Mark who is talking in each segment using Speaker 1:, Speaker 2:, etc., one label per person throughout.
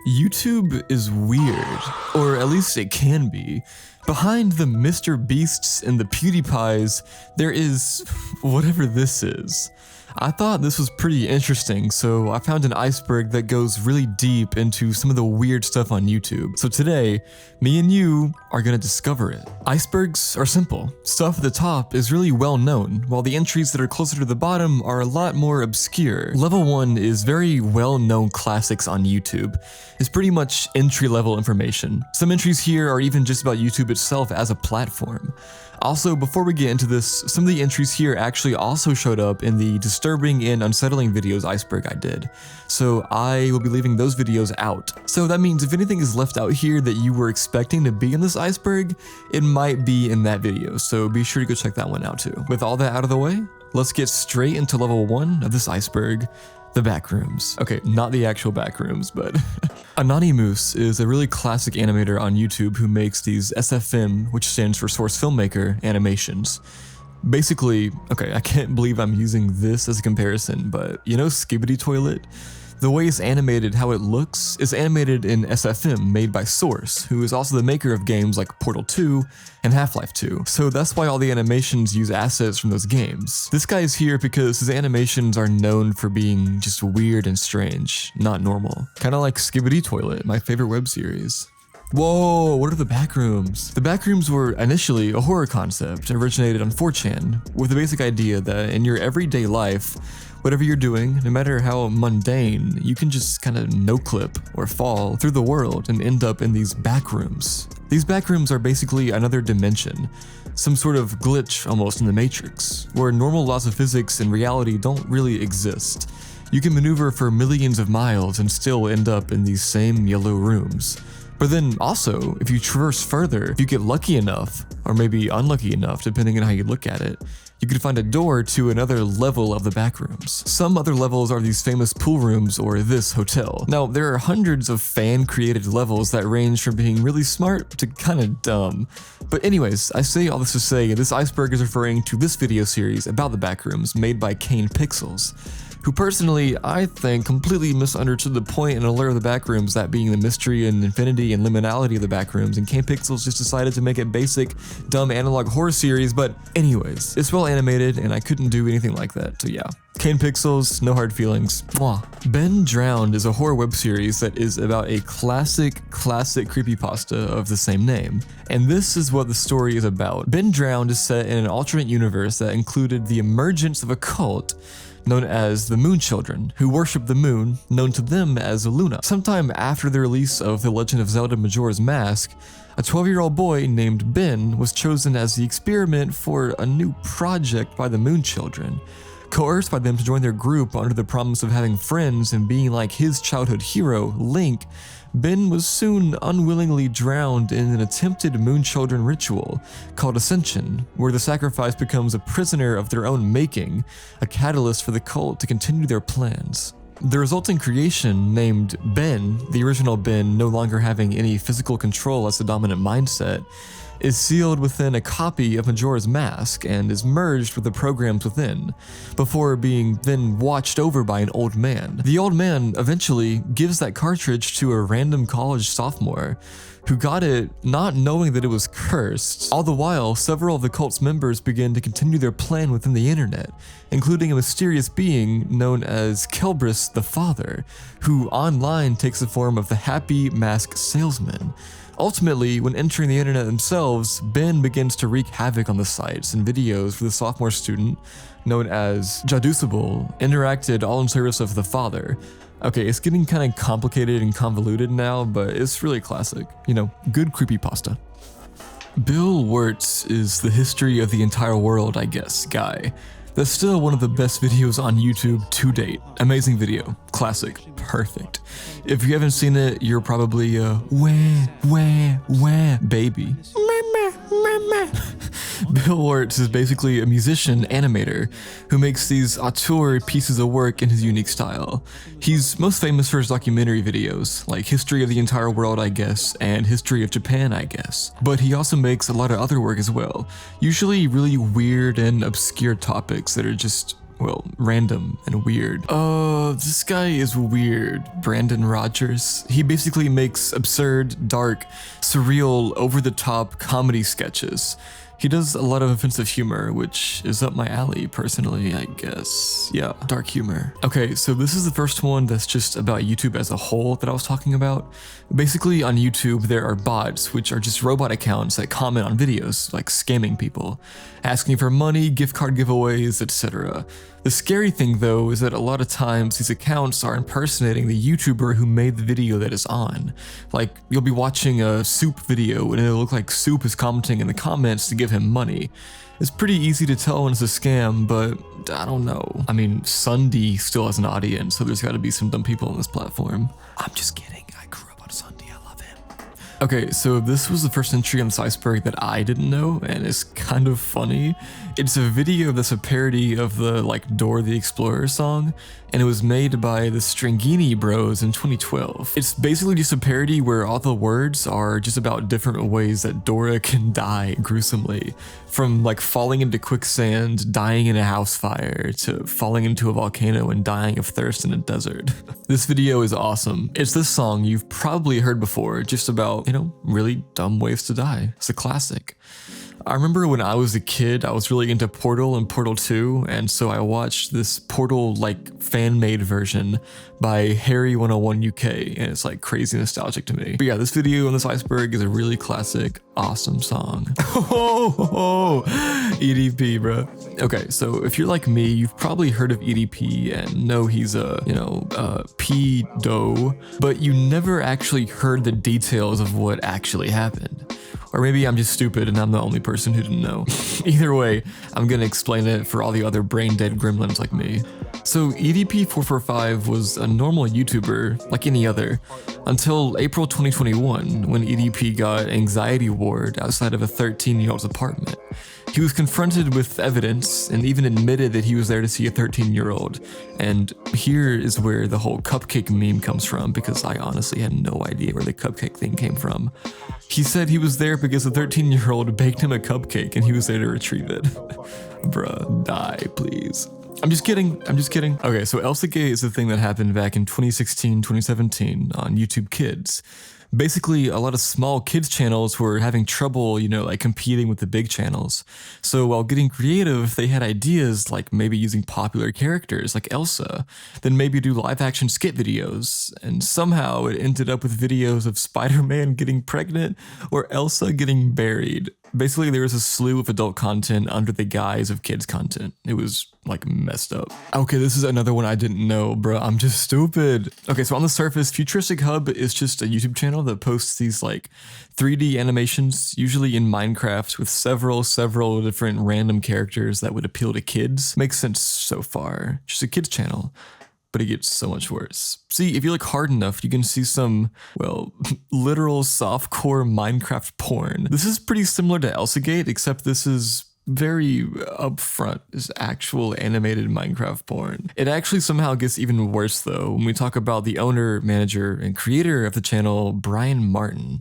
Speaker 1: YouTube is weird, or at least it can be. Behind the Mr. Beasts and the PewDiePies, there is whatever this is. I thought this was pretty interesting, so I found an iceberg that goes really deep into some of the weird stuff on YouTube. So today, me and you are gonna discover it. Icebergs are simple. Stuff at the top is really well known, while the entries that are closer to the bottom are a lot more obscure. Level 1 is very well-known classics on YouTube. It's pretty much entry-level information. Some entries here are even just about YouTube itself as a platform. Also, before we get into this, some of the entries here actually also showed up in the disturbing and unsettling videos iceberg I did. So I will be leaving those videos out. So that means if anything is left out here that you were expecting to be in this iceberg, it might be in that video. So be sure to go check that one out too. With all that out of the way, let's get straight into level 1 of this iceberg. The backrooms. Okay, not the actual backrooms, but Anonymous is a really classic animator on YouTube who makes these SFM, which stands for Source Filmmaker, animations. Basically, okay, I can't believe I'm using this as a comparison, but you know Skibidi Toilet? The way it's animated, how it looks, is animated in SFM made by Source, who is also the maker of games like Portal 2 and Half-Life 2. So that's why all the animations use assets from those games. This guy is here because his animations are known for being just weird and strange, not normal. Kinda like Skibidi Toilet, my favorite web series. Whoa, what are the backrooms? The backrooms were initially a horror concept originated on 4chan, with the basic idea that in your everyday life, whatever you're doing, no matter how mundane, you can just kind of no-clip or fall through the world and end up in these backrooms. These backrooms are basically another dimension, some sort of glitch almost in the Matrix, where normal laws of physics and reality don't really exist. You can maneuver for millions of miles and still end up in these same yellow rooms. But then also, if you traverse further, if you get lucky enough, or maybe unlucky enough depending on how you look at it, you could find a door to another level of the backrooms. Some other levels are these famous pool rooms or this hotel. Now, there are hundreds of fan-created levels that range from being really smart to kinda dumb. But anyways, I say all this to say this iceberg is referring to this video series about the backrooms made by Kane Pixels, who personally, I think, completely misunderstood the point and allure of the backrooms, that being the mystery and infinity and liminality of the backrooms, and Kane Pixels just decided to make a basic, dumb analog horror series, but anyways, it's well animated and I couldn't do anything like that, so yeah. Kane Pixels, no hard feelings. Mwah. Ben Drowned is a horror web series that is about a classic creepypasta of the same name. And this is what the story is about. Ben Drowned is set in an alternate universe that included the emergence of a cult known as the Moon Children, who worship the moon, known to them as Luna. Sometime after the release of The Legend of Zelda Majora's Mask, a 12-year-old boy named Ben was chosen as the experiment for a new project by the Moon Children. Coerced by them to join their group under the promise of having friends and being like his childhood hero, Link, Ben was soon unwillingly drowned in an attempted Moon Children ritual called Ascension, where the sacrifice becomes a prisoner of their own making, a catalyst for the cult to continue their plans. The resulting creation, named Ben, the original Ben no longer having any physical control as the dominant mindset, is sealed within a copy of Majora's Mask and is merged with the programs within, before being then watched over by an old man. The old man eventually gives that cartridge to a random college sophomore, who got it not knowing that it was cursed. All the while, several of the cult's members begin to continue their plan within the internet, including a mysterious being known as Kelbris the Father, who online takes the form of the Happy Mask Salesman. Ultimately, when entering the internet themselves, Ben begins to wreak havoc on the sites and videos for the sophomore student, known as Jaducible, interacted all in service of the father. Okay, it's getting kind of complicated and convoluted now, but it's really classic. You know, good creepypasta. Bill Wirtz is the history of the entire world, I guess, guy. That's still one of the best videos on YouTube to date. Amazing video, classic, perfect. If you haven't seen it, you're probably a wah baby. Bill Wirtz is basically a musician animator who makes these auteur pieces of work in his unique style. He's most famous for his documentary videos, like History of the Entire World, I guess, and History of Japan, I guess. But he also makes a lot of other work as well, usually really weird and obscure topics that are just well, random and weird. This guy is weird. Brandon Rogers. He basically makes absurd, dark, surreal, over-the-top comedy sketches. He does a lot of offensive humor, which is up my alley personally, I guess. Yeah, dark humor. Okay, so this is the first one that's just about YouTube as a whole that I was talking about. Basically on YouTube, there are bots, which are just robot accounts that comment on videos, like scamming people, asking for money, gift card giveaways, etc. The scary thing though is that a lot of times these accounts are impersonating the YouTuber who made the video that is on. Like, you'll be watching a Soup video and it'll look like Soup is commenting in the comments to give him money. It's pretty easy to tell when it's a scam, but I don't know. I mean, Sunday still has an audience, so there's gotta be some dumb people on this platform. I'm just kidding, I grew up on Sunday, I love him. Okay, so this was the first entry on this Iceberg that I didn't know, and it's kind of funny. It's a video that's a parody of the like Dora the Explorer song, and it was made by the Stringini Bros in 2012. It's basically just a parody where all the words are just about different ways that Dora can die gruesomely. From like falling into quicksand, dying in a house fire, to falling into a volcano and dying of thirst in a desert. This video is awesome. It's this song you've probably heard before, just about, you know, really dumb ways to die. It's a classic. I remember when I was a kid, I was really into Portal and Portal 2, and so I watched this Portal like fan-made version by Harry101 UK, and it's like crazy nostalgic to me. But yeah, this video on this Iceberg is a really classic, awesome song. EDP, bro. Okay, so if you're like me, you've probably heard of EDP and know he's a, you know, pedo, but you never actually heard the details of what actually happened. Or maybe I'm just stupid and I'm the only person who didn't know. Either way, I'm gonna explain it for all the other brain-dead gremlins like me. So EDP445 was a normal YouTuber, like any other, until April 2021, when EDP got anxiety ward outside of a 13-year-old's apartment. He was confronted with evidence and even admitted that he was there to see a 13-year-old. And here is where the whole cupcake meme comes from, because I honestly had no idea where the cupcake thing came from. He said he was there because the 13-year-old baked him a cupcake and he was there to retrieve it. Bruh, die, please. I'm just kidding. Okay, so elsagate is the thing that happened back in 2016, 2017 on YouTube Kids. Basically, a lot of small kids channels were having trouble, you know, like competing with the big channels. So while getting creative, they had ideas like maybe using popular characters like Elsa, then maybe do live action skit videos. And somehow it ended up with videos of Spider-Man getting pregnant or Elsa getting buried. Basically, there was a slew of adult content under the guise of kids content. It was like messed up. Okay, this is another one I didn't know, bro. I'm just stupid. Okay, so on the surface, Futuristic Hub is just a YouTube channel that posts these like 3D animations, usually in Minecraft, with several different random characters that would appeal to kids. Makes sense so far. Just a kids channel. But it gets so much worse. See, if you look hard enough, you can see some, well, literal softcore Minecraft porn. This is pretty similar to elsagate, except this is very upfront, is actual animated Minecraft porn. It actually somehow gets even worse though when we talk about the owner, manager, and creator of the channel, Brian Martin.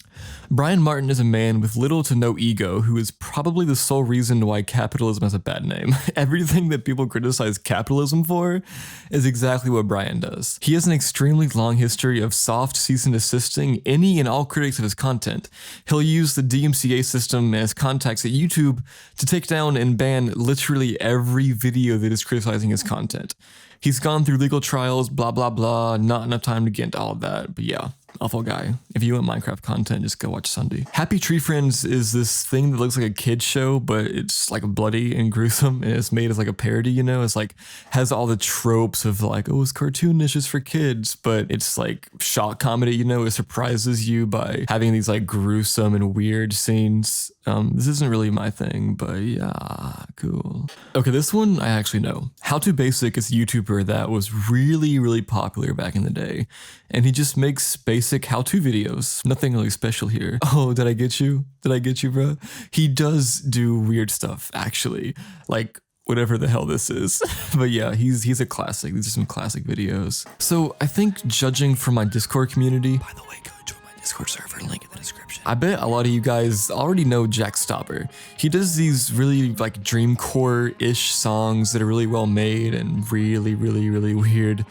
Speaker 1: Brian Martin is a man with little to no ego who is probably the sole reason why capitalism has a bad name. Everything that people criticize capitalism for is exactly what Brian does. He has an extremely long history of soft cease and desisting any and all critics of his content. He'll use the DMCA system and his contacts at YouTube to take down and ban literally every video that is criticizing his content. He's gone through legal trials, blah, blah, blah, not enough time to get into all of that, but yeah. Awful guy. If you want Minecraft content, just go watch Sunday. Happy Tree Friends is this thing that looks like a kid's show, but it's like bloody and gruesome, and it's made as like a parody, you know? It's like, has all the tropes of like, oh, it's cartoonish, it's for kids, but it's like shock comedy, you know? It surprises you by having these like gruesome and weird scenes. This isn't really my thing, but yeah, cool. Okay, this one I actually know. How To Basic is a YouTuber that was really popular back in the day, and he just makes basic how-to videos. Nothing really special here. Oh, did I get you? Did I get you, bro? He does do weird stuff, actually. Like, whatever the hell this is. But yeah, he's a classic. These are some classic videos. So I think judging from my Discord community, by the way, go join my Discord server, link in the description. I bet a lot of you guys already know Jack Stopper. He does these really like dreamcore-ish songs that are really well made and really weird.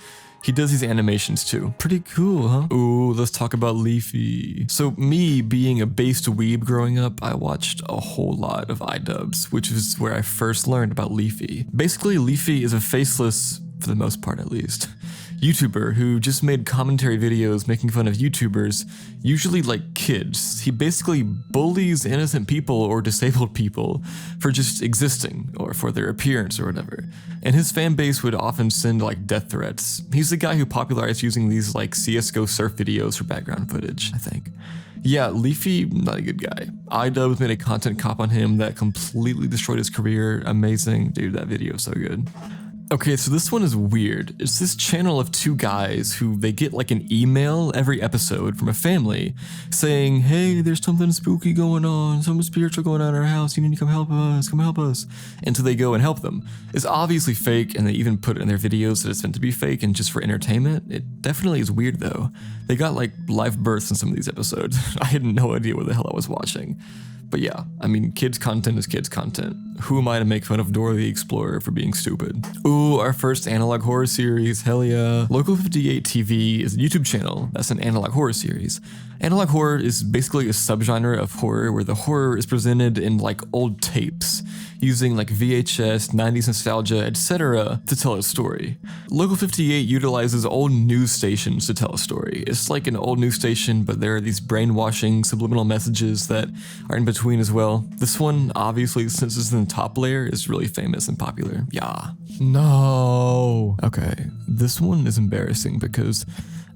Speaker 1: He does these animations too. Pretty cool, huh? Ooh, let's talk about Leafy. So me being a based weeb growing up, I watched a whole lot of iDubbbz, which is where I first learned about Leafy. Basically, Leafy is a faceless, for the most part at least, YouTuber who just made commentary videos making fun of YouTubers, usually like kids. He basically bullies innocent people or disabled people for just existing or for their appearance or whatever. And his fan base would often send like death threats. He's the guy who popularized using these like CSGO surf videos for background footage, I think. Yeah, Leafy, not a good guy. iDubbbz made a content cop on him that completely destroyed his career. Amazing. Dude, that video is so good. Okay, so this one is weird. It's this channel of two guys who they get like an email every episode from a family saying, hey, there's something spooky going on, something spiritual going on in our house, you need to come help us. And so they go and help them. It's obviously fake, and they even put it in their videos that it's meant to be fake and just for entertainment. It definitely is weird though. They got like live births in some of these episodes. I had no idea what the hell I was watching. But yeah, I mean, kids content is kids content. Who am I to make fun of Dora the Explorer for being stupid? Ooh, our first analog horror series, hell yeah. Local 58 TV is a YouTube channel that's an analog horror series. Analog horror is basically a subgenre of horror where the horror is presented in like old tapes, using like VHS, 90s nostalgia, etc. to tell a story. Local 58 utilizes old news stations to tell a story. It's like an old news station, but there are these brainwashing subliminal messages that are in between as well. This one, obviously, since it's in the top layer, is really famous and popular. Yeah. No. Okay, this one is embarrassing because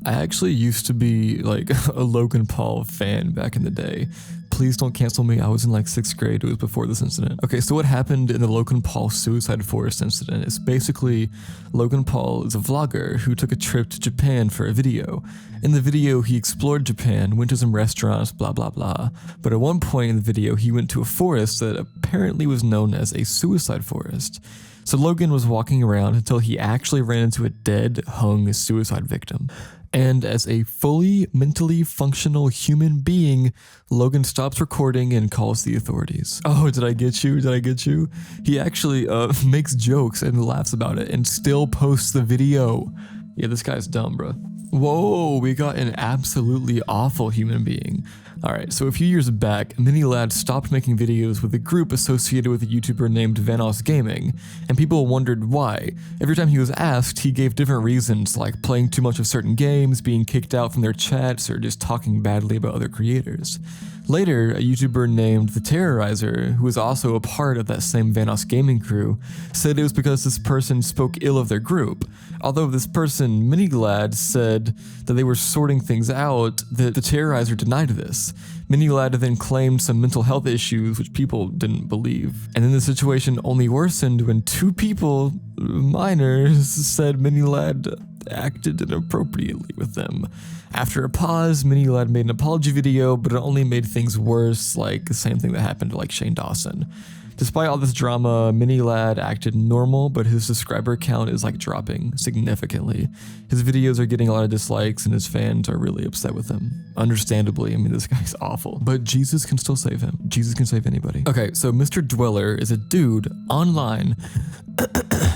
Speaker 1: I actually used to be like a Logan Paul fan back in the day. Please don't cancel me. I was in like 6th grade. It was before this incident. Okay, so what happened in the Logan Paul suicide forest incident is basically Logan Paul is a vlogger who took a trip to Japan for a video. In the video, he explored Japan, went to some restaurants, blah, blah, blah. But at one point in the video, he went to a forest that apparently was known as a suicide forest. So Logan was walking around until he actually ran into a dead, hung suicide victim. And as a fully mentally functional human being, Logan stops recording and calls the authorities. Oh, did I get you? Did I get you? He actually makes jokes and laughs about it and still posts the video. Yeah, this guy's dumb, bro. Whoa, we got an absolutely awful human being. Alright, so a few years back, Minilad stopped making videos with a group associated with a YouTuber named Vanos Gaming, and people wondered why. Every time he was asked, he gave different reasons, like playing too much of certain games, being kicked out from their chats, or just talking badly about other creators. Later, a YouTuber named The Terrorizer, who was also a part of that same Vanos Gaming crew, said it was because this person spoke ill of their group. Although this person, Minilad, said that they were sorting things out, that The Terrorizer denied this. Minilad then claimed some mental health issues which people didn't believe. And then the situation only worsened when two people, minors, said Minilad acted inappropriately with them. After a pause, Minilad made an apology video, but it only made things worse, like the same thing that happened to like Shane Dawson. Despite all this drama, Minilad acted normal, but his subscriber count is like dropping significantly. His videos are getting a lot of dislikes and his fans are really upset with him. Understandably, I mean, this guy's awful. But Jesus can still save him. Jesus can save anybody. Okay, so Mr. Dweller is a dude online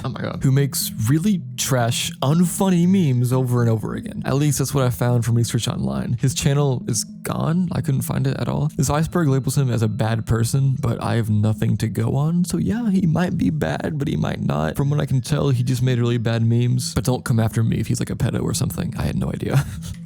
Speaker 1: oh my god, who makes really trash, unfunny memes over and over again. At least that's what I found from research online. His channel is gone. I couldn't find it at all. This Iceberg labels him as a bad person, but I have nothing to go on. So yeah, he might be bad, but he might not. From what I can tell, he just made really bad memes. But don't come after me if he's like a pedo or something. I had no idea.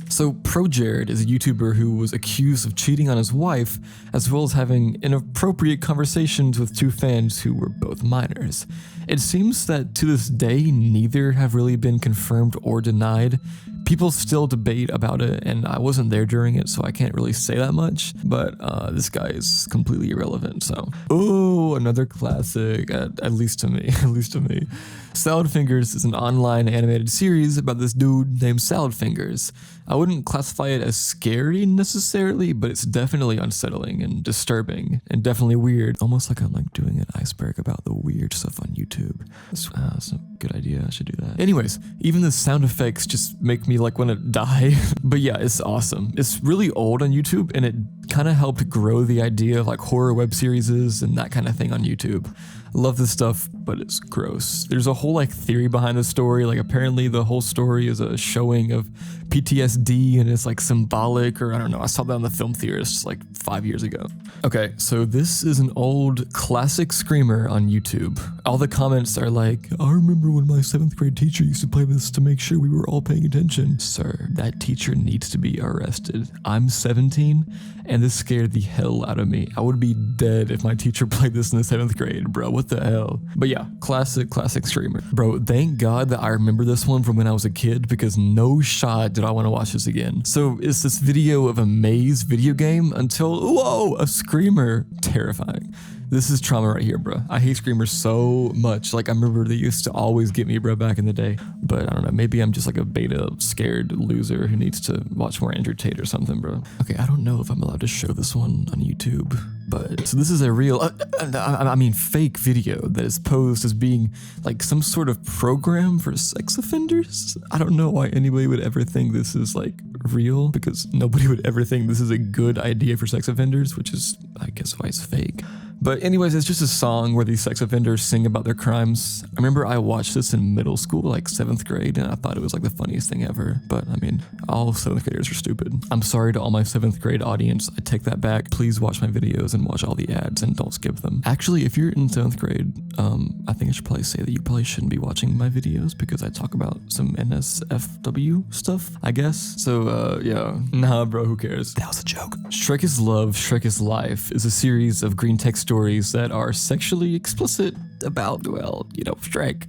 Speaker 1: So ProJared is a YouTuber who was accused of cheating on his wife, as well as having inappropriate conversations with two fans who were both minors. It seems that to this day, neither have really been confirmed or denied. People still debate about it, and I wasn't there during it, so I can't really say that much, but this guy is completely irrelevant, so. Ooh, Oh, another classic, at least to me, at least to me. Salad Fingers is an online animated series about this dude named Salad Fingers. I wouldn't classify it as scary necessarily, but it's definitely unsettling and disturbing and definitely weird. Almost like I'm like doing an Iceberg about the weird stuff on YouTube. That's a good idea, I should do that. Anyways, even the sound effects just make me like want to die. But yeah, it's awesome. It's really old on YouTube and it kind of helped grow the idea of like horror web series and that kind of thing on YouTube. I love this stuff, but it's gross. There's a whole like theory behind the story. Like apparently the whole story is a showing of PTSD and it's like symbolic, or I don't know. I saw that on the Film Theorist like 5 years ago. Okay, so this is an old classic screamer on YouTube. All the comments are like, I remember when my 7th grade teacher used to play this to make sure we were all paying attention. Sir, that teacher needs to be arrested. I'm 17 and this scared the hell out of me. I would be dead if my teacher played this in the 7th grade, bro. What the hell? But yeah, classic screamer. Bro, thank God that I remember this one from when I was a kid, because no shot did I want to watch this again. So it's this video of a maze video game until, whoa, a screamer. Terrifying. This is trauma right here, bro. I hate screamers so much. Like, I remember they used to always get me, bro, back in the day. But I don't know, maybe I'm just like a beta scared loser who needs to watch more Andrew Tate or something, bro. Okay, I don't know if I'm allowed to show this one on YouTube, but so this is a real, I mean fake video that is posed as being like some sort of program for sex offenders. I don't know why anybody would ever think this is like real, because nobody would ever think this is a good idea for sex offenders, which is, I guess, why it's fake. But anyways, it's just a song where these sex offenders sing about their crimes. I remember I watched this in middle school, like 7th grade, and I thought it was like the funniest thing ever. But I mean, all 7th graders are stupid. I'm sorry to all my 7th grade audience. I take that back. Please watch my videos and watch all the ads and don't skip them. Actually, if you're in 7th grade, I think I should probably say that you probably shouldn't be watching my videos because I talk about some NSFW stuff, I guess. So yeah, nah, bro, who cares? That was a joke. Shrek is Love, Shrek is Life is a series of green text stories that are sexually explicit about, well, you know, Shrek.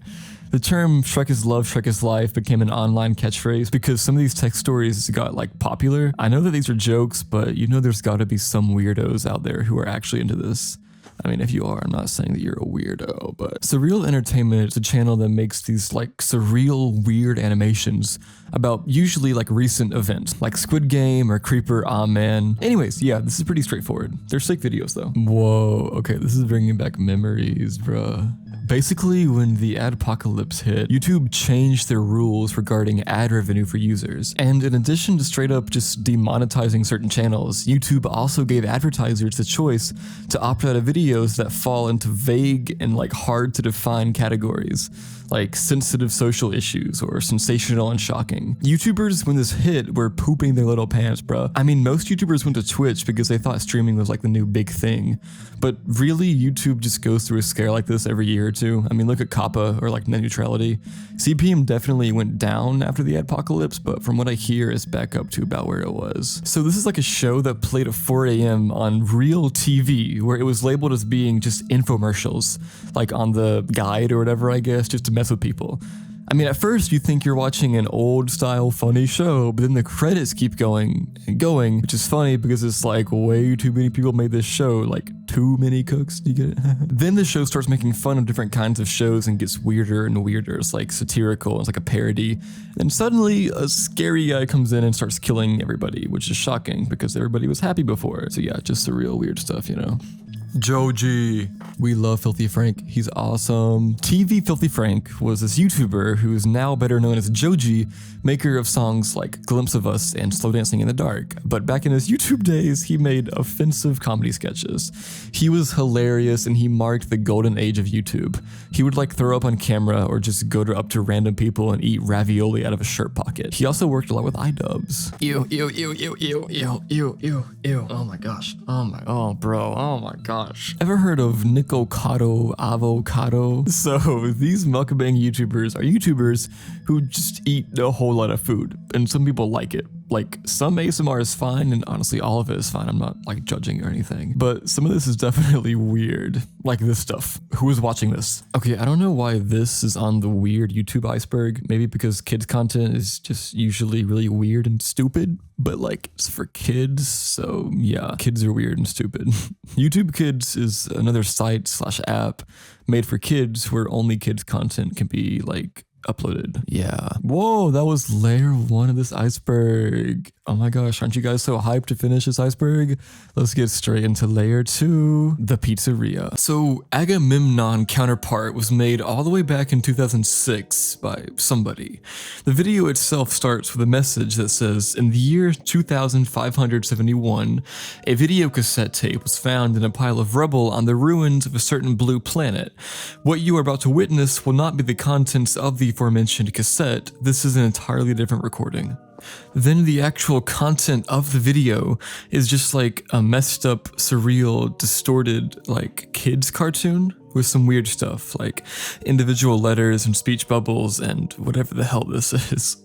Speaker 1: The term Shrek is Love, Shrek is Life became an online catchphrase because some of these text stories got like popular. I know that these are jokes, but you know there's gotta be some weirdos out there who are actually into this. I mean, if you are, I'm not saying that you're a weirdo, but Surreal Entertainment is a channel that makes these like surreal, weird animations about usually like recent events, like Squid Game or Creeper, Aw Man. Anyways, yeah, this is pretty straightforward. They're sick videos though. Whoa, okay, this is bringing back memories, bruh. Basically, when the adpocalypse hit, YouTube changed their rules regarding ad revenue for users. And in addition to straight up just demonetizing certain channels, YouTube also gave advertisers the choice to opt out of videos that fall into vague and like hard to define categories, like sensitive social issues or sensational and shocking. YouTubers, when this hit, were pooping their little pants, bruh. I mean, most YouTubers went to Twitch because they thought streaming was like the new big thing. But really, YouTube just goes through a scare like this every year or two. I mean, look at Kappa or like net neutrality. CPM definitely went down after the adpocalypse, but from what I hear, it's back up to about where it was. So this is like a show that played at 4 a.m. on real TV, where it was labeled as being just infomercials, like on the guide or whatever, I guess, just to mess with people. I mean, at first you think you're watching an old style funny show, but then the credits keep going and going, which is funny because it's like way too many people made this show, like too many cooks, do you get it? Then the show starts making fun of different kinds of shows and gets weirder and weirder. It's like satirical, it's like a parody. And suddenly a scary guy comes in and starts killing everybody, which is shocking because everybody was happy before. So yeah, just surreal weird stuff, you know? Joji. We love Filthy Frank. He's awesome. TV Filthy Frank was this YouTuber who is now better known as Joji, maker of songs like Glimpse of Us and Slow Dancing in the Dark. But back in his YouTube days, he made offensive comedy sketches. He was hilarious and he marked the golden age of YouTube. He would like throw up on camera or just go up to random people and eat ravioli out of a shirt pocket. He also worked a lot with iDubbbz. Ew, ew, ew, ew, ew, ew, ew, ew, ew. Oh my gosh. Oh bro. Oh my gosh. Ever heard of Nicocado Avocado? So these mukbang YouTubers are YouTubers who just eat a whole lot of food, and some people like it. Like, some ASMR is fine, and honestly, all of it is fine. I'm not like judging or anything, but some of this is definitely weird. Like this stuff. Who is watching this? Okay, I don't know why this is on the weird YouTube iceberg. Maybe because kids content is just usually really weird and stupid, but like it's for kids. So yeah, kids are weird and stupid. YouTube Kids is another site/app made for kids where only kids content can be like uploaded. Yeah. Whoa, that was layer 1 of this iceberg. Oh my gosh, aren't you guys so hyped to finish this iceberg? Let's get straight into layer 2, the pizzeria. So Agamemnon Counterpart was made all the way back in 2006 by somebody. The video itself starts with a message that says, in the year 2571, a video cassette tape was found in a pile of rubble on the ruins of a certain blue planet. What you are about to witness will not be the contents of the aforementioned cassette. This is an entirely different recording. Then the actual content of the video is just like a messed up, surreal, distorted, like kids cartoon with some weird stuff like individual letters and speech bubbles and whatever the hell this is.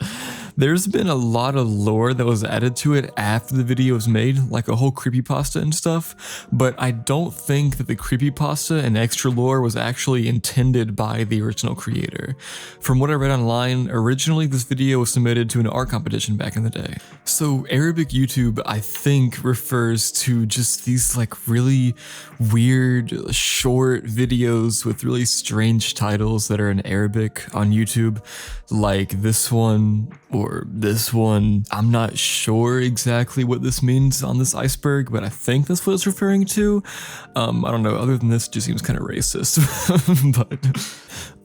Speaker 1: There's been a lot of lore that was added to it after the video was made, like a whole creepypasta and stuff, but I don't think that the creepypasta and extra lore was actually intended by the original creator. From what I read online, originally this video was submitted to an art competition back in the day. So Arabic YouTube, I think, refers to just these like really weird short videos with really strange titles that are in Arabic on YouTube, like this one or this one. I'm not sure exactly what this means on this iceberg, but I think that's what it's referring to. I don't know, other than this, it just seems kind of racist. But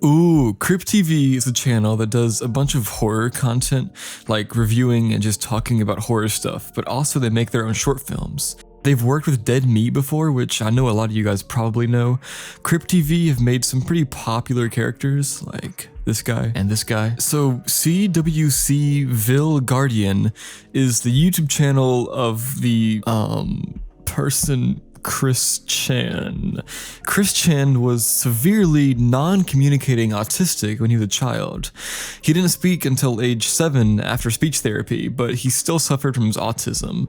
Speaker 1: ooh, Crypt TV is a channel that does a bunch of horror content, like reviewing and just talking about horror stuff, but also they make their own short films. They've worked with Dead Meat before, which I know a lot of you guys probably know. Crypt TV have made some pretty popular characters, like this guy and this guy. So CWC Ville Guardian is the YouTube channel of the person Chris Chan. Chris Chan was severely non-communicating autistic when he was a child. He didn't speak until age 7 after speech therapy, but he still suffered from his autism.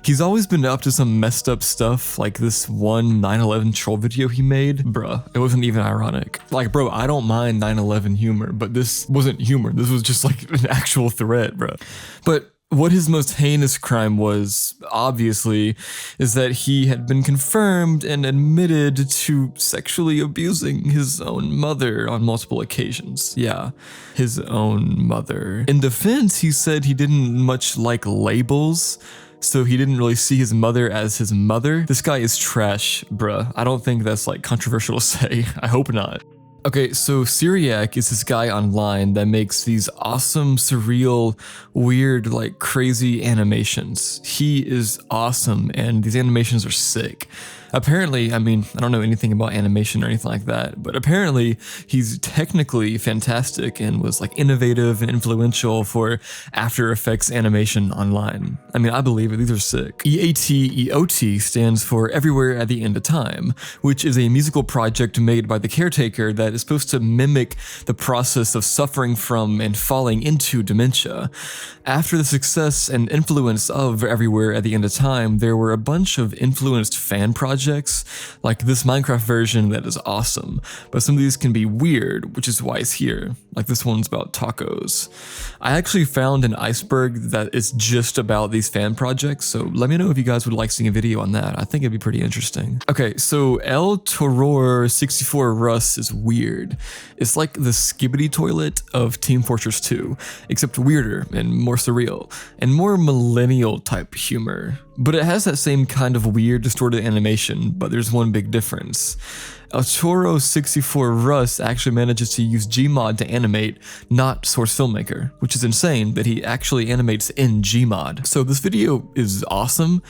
Speaker 1: He's always been up to some messed up stuff, like this one 9/11 troll video he made. Bruh, it wasn't even ironic. Like, bro, I don't mind 9/11 humor, but this wasn't humor. This was just like an actual threat, bruh. But what his most heinous crime was, obviously, is that he had been confirmed and admitted to sexually abusing his own mother on multiple occasions. Yeah, his own mother. In defense, he said he didn't much like labels, so he didn't really see his mother as his mother. This guy is trash, bruh. I don't think that's like controversial to say. I hope not. Okay, so Syriac is this guy online that makes these awesome, surreal, weird, like crazy animations. He is awesome, and these animations are sick. Apparently, I mean, I don't know anything about animation or anything like that, but apparently he's technically fantastic and was like innovative and influential for After Effects animation online. I mean, I believe it, these are sick. EATEOT stands for Everywhere at the End of Time, which is a musical project made by the caretaker that is supposed to mimic the process of suffering from and falling into dementia. After the success and influence of Everywhere at the End of Time, there were a bunch of influenced fan projects, like this Minecraft version that is awesome, but some of these can be weird, which is why it's here. Like this one's about tacos. I actually found an iceberg that is just about these fan projects, so let me know if you guys would like seeing a video on that. I think it'd be pretty interesting. Okay, so El Toror 64 Russ is weird. It's like the Skibbity toilet of Team Fortress 2, except weirder and more surreal, and more millennial type humor. But it has that same kind of weird distorted animation, but there's one big difference. El Toro 64 Russ actually manages to use Gmod to animate, not Source Filmmaker, which is insane that he actually animates in Gmod. So this video is awesome.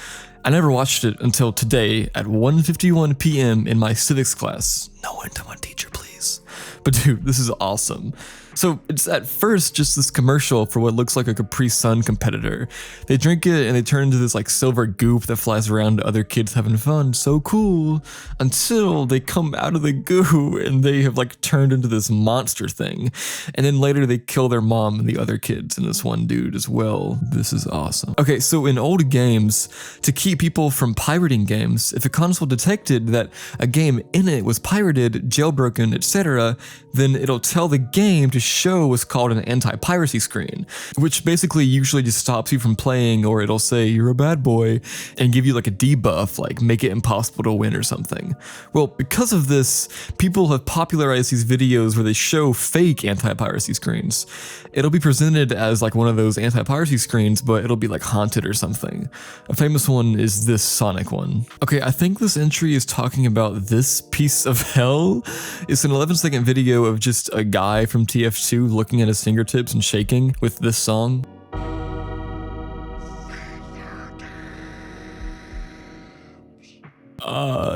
Speaker 1: I never watched it until today at 1:51 p.m. in my civics class. No one to my teacher, please. But dude, this is awesome. So it's at first just this commercial for what looks like a Capri Sun competitor. They drink it and they turn into this like silver goop that flies around to other kids having fun. So cool. Until they come out of the goo and they have like turned into this monster thing. And then later they kill their mom and the other kids and this one dude as well. This is awesome. Okay, so in old games, to keep people from pirating games, if a console detected that a game in it was pirated, jailbroken, etc., then it'll tell the game to show what's called an anti-piracy screen, which basically usually just stops you from playing, or it'll say you're a bad boy and give you like a debuff, like make it impossible to win or something. Well, because of this, people have popularized these videos where they show fake anti-piracy screens. It'll be presented as like one of those anti-piracy screens, but it'll be like haunted or something. A famous one is this Sonic one. Okay, I think this entry is talking about this piece of hell. It's an 11-second video of just a guy from TF2 looking at his fingertips and shaking with this song.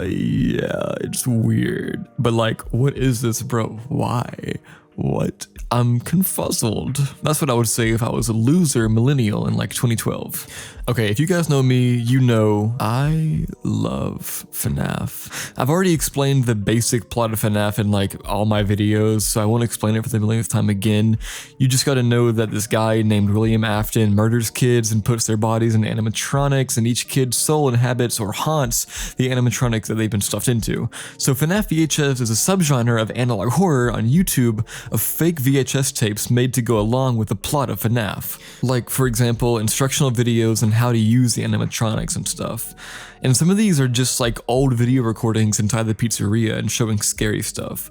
Speaker 1: Yeah, it's weird. But like, what is this, bro? Why? What? I'm confuzzled. That's what I would say if I was a loser millennial in like 2012. Okay, if you guys know me, you know I love FNAF. I've already explained the basic plot of FNAF in like all my videos, so I won't explain it for the millionth time again. You just gotta know that this guy named William Afton murders kids and puts their bodies in animatronics, and each kid's soul inhabits or haunts the animatronics that they've been stuffed into. So FNAF VHS is a subgenre of analog horror on YouTube of fake VHS tapes made to go along with the plot of FNAF. Like, for example, instructional videos on how to use the animatronics and stuff. And some of these are just like old video recordings inside the pizzeria and showing scary stuff.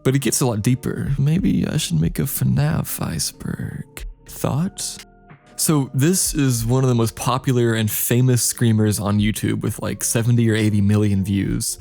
Speaker 1: But it gets a lot deeper. Maybe I should make a FNAF iceberg. Thoughts? So this is one of the most popular and famous screamers on YouTube with like 70 or 80 million views.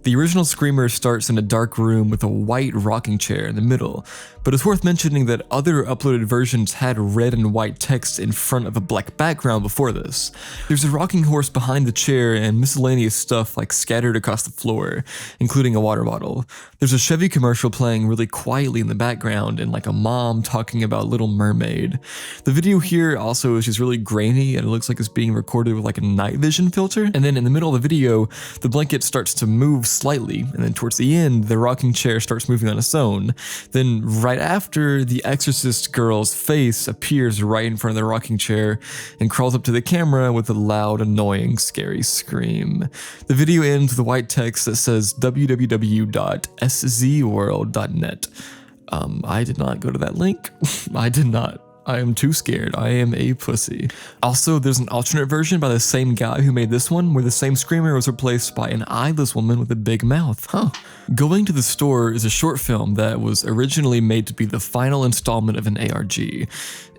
Speaker 1: The original screamer starts in a dark room with a white rocking chair in the middle, but it's worth mentioning that other uploaded versions had red and white text in front of a black background before this. There's a rocking horse behind the chair and miscellaneous stuff like scattered across the floor, including a water bottle. There's a Chevy commercial playing really quietly in the background and like a mom talking about Little Mermaid. The video here also is just really grainy and it looks like it's being recorded with like a night vision filter. And then in the middle of the video, the blanket starts to move slightly, and then towards the end, the rocking chair starts moving on its own. Then right after, the exorcist girl's face appears right in front of the rocking chair and crawls up to the camera with a loud, annoying, scary scream. The video ends with a white text that says www.szworld.net. I did not go to that link. I did not. I am too scared. I am a pussy. Also, there's an alternate version by the same guy who made this one, where the same screamer was replaced by an eyeless woman with a big mouth. Huh. Going to the Store is a short film that was originally made to be the final installment of an ARG.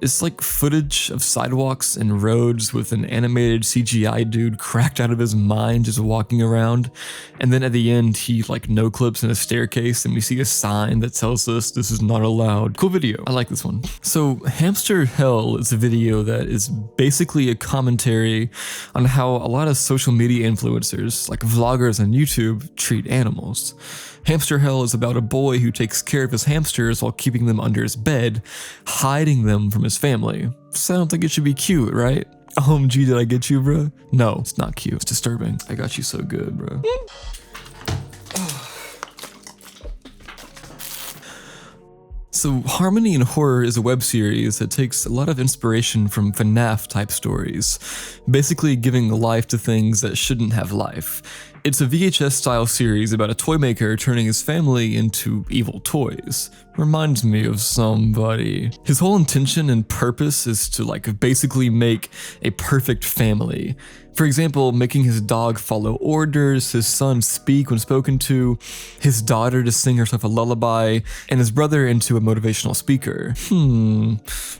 Speaker 1: It's like footage of sidewalks and roads with an animated CGI dude cracked out of his mind just walking around. And then at the end, he like no clips in a staircase and we see a sign that tells us this is not allowed. Cool video. I like this one. So Hamster Hell is a video that is basically a commentary on how a lot of social media influencers, like vloggers on YouTube, treat animals. Hamster Hell is about a boy who takes care of his hamsters while keeping them under his bed, hiding them from his family. Sounds like it should be cute, right? OMG, did I get you, bro? No, it's not cute. It's disturbing. I got you so good, bro. So Harmony in Horror is a web series that takes a lot of inspiration from FNAF type stories, basically giving life to things that shouldn't have life. It's a VHS style series about a toy maker turning his family into evil toys. Reminds me of somebody. His whole intention and purpose is to like basically make a perfect family. For example, making his dog follow orders, his son speak when spoken to, his daughter to sing herself a lullaby, and his brother into a motivational speaker.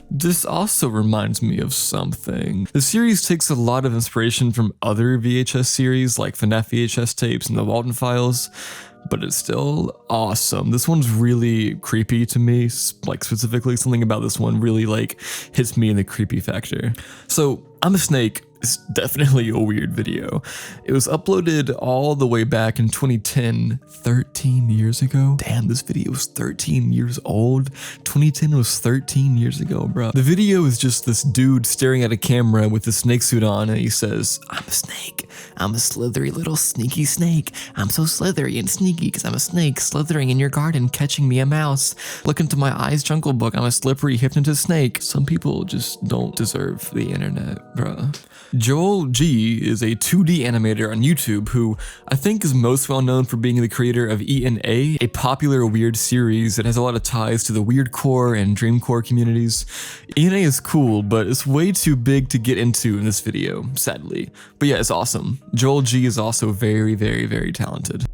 Speaker 1: This also reminds me of something. The series takes a lot of inspiration from other VHS series like FNAF VHS tapes and the Walton Files, but it's still awesome. This one's really creepy to me, like specifically something about this one really like hits me in the creepy factor. So I'm a snake, It's definitely a weird video. It was uploaded all the way back in 2010, 13 years ago. Damn, this video was 13 years old. 2010 was 13 years ago, bro. The video is just this dude staring at a camera with a snake suit on, and he says, "I'm a snake. I'm a slithery little sneaky snake. I'm so slithery and sneaky because I'm a snake slithering in your garden, catching me a mouse. Look into my eyes, Jungle Book. I'm a slippery hypnotist snake." Some people just don't deserve the internet, bruh. Joel G is a 2D animator on YouTube who I think is most well known for being the creator of ENA, a popular weird series that has a lot of ties to the weirdcore and dreamcore communities. ENA is cool, but it's way too big to get into in this video, sadly. But yeah, it's awesome. Joel G is also very, very, very talented.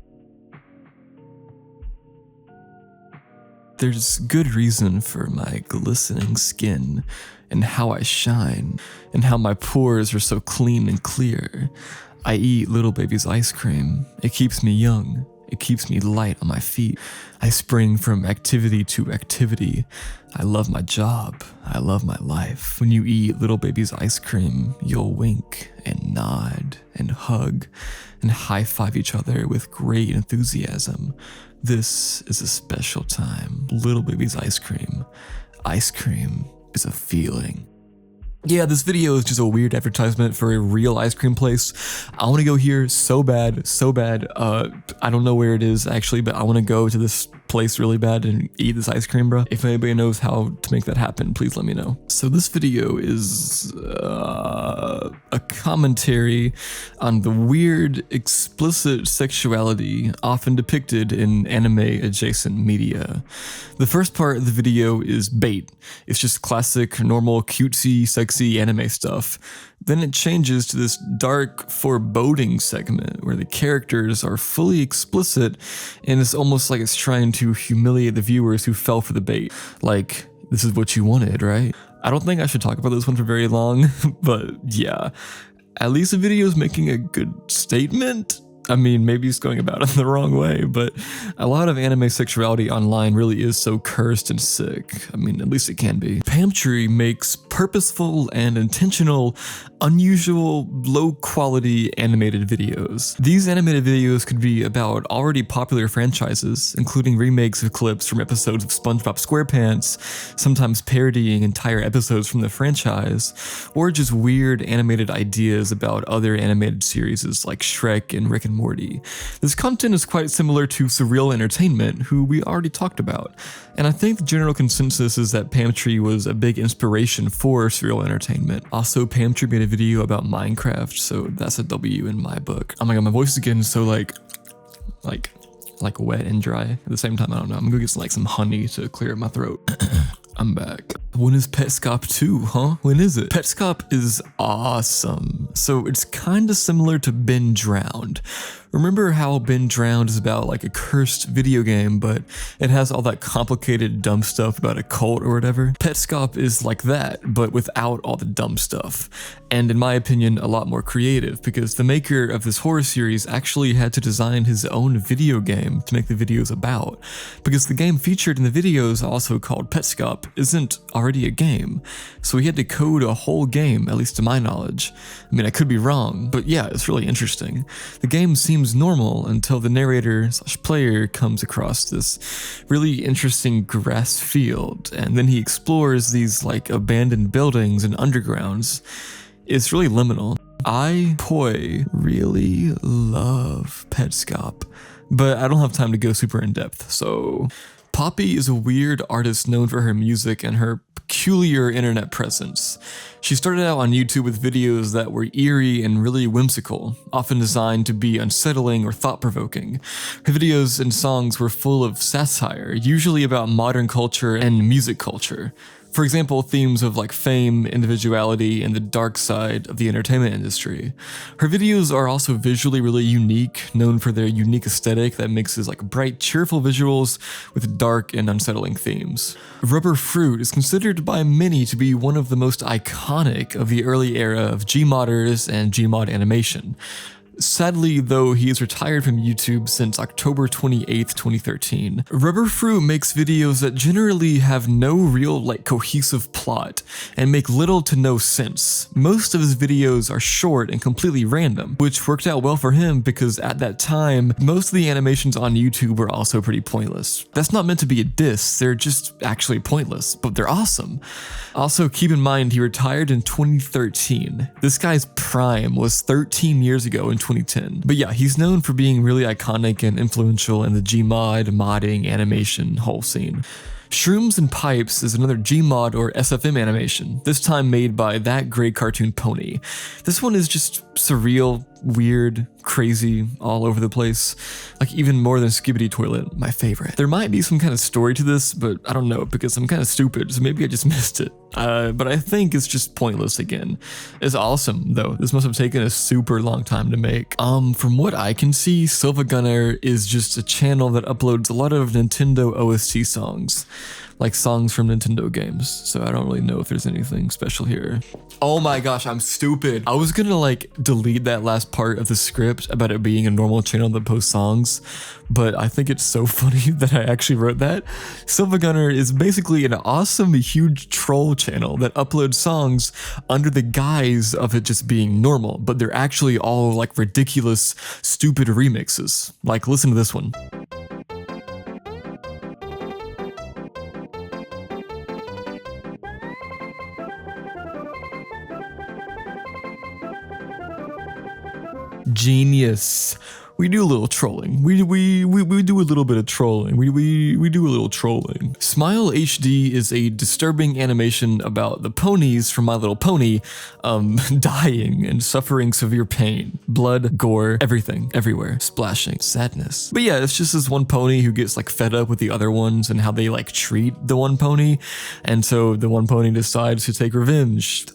Speaker 1: There's good reason for my glistening skin, and how I shine, and how my pores are so clean and clear. I eat little baby's ice cream. It keeps me young. It keeps me light on my feet. I spring from activity to activity. I love my job. I love my life. When you eat little baby's ice cream, you'll wink and nod and hug and high-five each other with great enthusiasm. This is a special time. Little baby's ice cream. Ice cream is a feeling. Yeah, this video is just a weird advertisement for a real ice cream place. I want to go here so bad, so bad. I don't know where it is actually, but I want to go to this place really bad and eat this ice cream, bro. If anybody knows how to make that happen, please let me know. So this video is a commentary on the weird, explicit sexuality often depicted in anime-adjacent media. The first part of the video is bait. It's just classic, normal, cutesy, sexy anime stuff. Then it changes to this dark, foreboding segment where the characters are fully explicit, and it's almost like it's trying to humiliate the viewers who fell for the bait. Like, this is what you wanted, right? I don't think I should talk about this one for very long, but yeah. At least the video is making a good statement. I mean, maybe it's going about it the wrong way, but a lot of anime sexuality online really is so cursed and sick. I mean, at least it can be. Pamtree makes purposeful and intentional, unusual, low-quality animated videos. These animated videos could be about already popular franchises, including remakes of clips from episodes of SpongeBob SquarePants, sometimes parodying entire episodes from the franchise, or just weird animated ideas about other animated series like Shrek and Rick and Morty. This content is quite similar to Surreal Entertainment, who we already talked about, and I think the general consensus is that Pamtree was a big inspiration for Surreal Entertainment. Also, Pamtree made a video about Minecraft, so that's a W in my book. Oh my god, my voice is getting so like wet and dry at the same time. I don't know. I'm gonna get some honey to clear my throat. I'm back. When is Petscop 2, huh? When is it? Petscop is awesome. So it's kind of similar to Ben Drowned. Remember how Ben Drowned is about like a cursed video game, but it has all that complicated dumb stuff about a cult or whatever? Petscop is like that, but without all the dumb stuff. And in my opinion, a lot more creative, because the maker of this horror series actually had to design his own video game to make the videos about. Because the game featured in the videos, also called Petscop, isn't already a game. So he had to code a whole game, at least to my knowledge. I mean, I could be wrong, but yeah, it's really interesting. The game seems normal until the narrator/player comes across this really interesting grass field, and then he explores these like abandoned buildings and undergrounds. It's really liminal. I really love Petscop, but I don't have time to go super in depth, so Poppy is a weird artist known for her music and her peculiar internet presence. She started out on YouTube with videos that were eerie and really whimsical, often designed to be unsettling or thought-provoking. Her videos and songs were full of satire, usually about modern culture and music culture. For example, themes of like fame, individuality, and the dark side of the entertainment industry. Her videos are also visually really unique, known for their unique aesthetic that mixes like bright, cheerful visuals with dark and unsettling themes. Rubber Fruit is considered by many to be one of the most iconic of the early era of Gmodders and Gmod animation. Sadly, though, he is retired from YouTube since October 28th, 2013. Rubber Fruit makes videos that generally have no real, cohesive plot and make little to no sense. Most of his videos are short and completely random, which worked out well for him because at that time, most of the animations on YouTube were also pretty pointless. That's not meant to be a diss, they're just actually pointless, but they're awesome. Also, keep in mind he retired in 2013. This guy's prime was 13 years ago in 2010. But yeah, he's known for being really iconic and influential in the Gmod, modding, animation whole scene. Shrooms and Pipes is another Gmod or SFM animation, this time made by That Great Cartoon Pony. This one is just surreal, weird, crazy, all over the place. Even more than Skibbity Toilet, my favorite. There might be some kind of story to this, but I don't know because I'm kind of stupid, so maybe I just missed it. But I think it's just pointless again. It's awesome though. This must have taken a super long time to make. From what I can see, Silva Gunner is just a channel that uploads a lot of Nintendo OST songs. Like songs from Nintendo games, so I don't really know if there's anything special here. Oh my gosh, I'm stupid. I was gonna delete that last part of the script about it being a normal channel that posts songs, but I think it's so funny that I actually wrote that. Silva Gunner is basically an awesome, huge troll channel that uploads songs under the guise of it just being normal, but they're actually all ridiculous, stupid remixes. Listen to this one. Genius. We do a little trolling. We do a little bit of trolling. We do a little trolling. Smile HD is a disturbing animation about the ponies from My Little Pony dying and suffering severe pain. Blood, gore, everything, everywhere. Splashing, sadness. But yeah, it's just this one pony who gets fed up with the other ones and how they treat the one pony. And so the one pony decides to take revenge.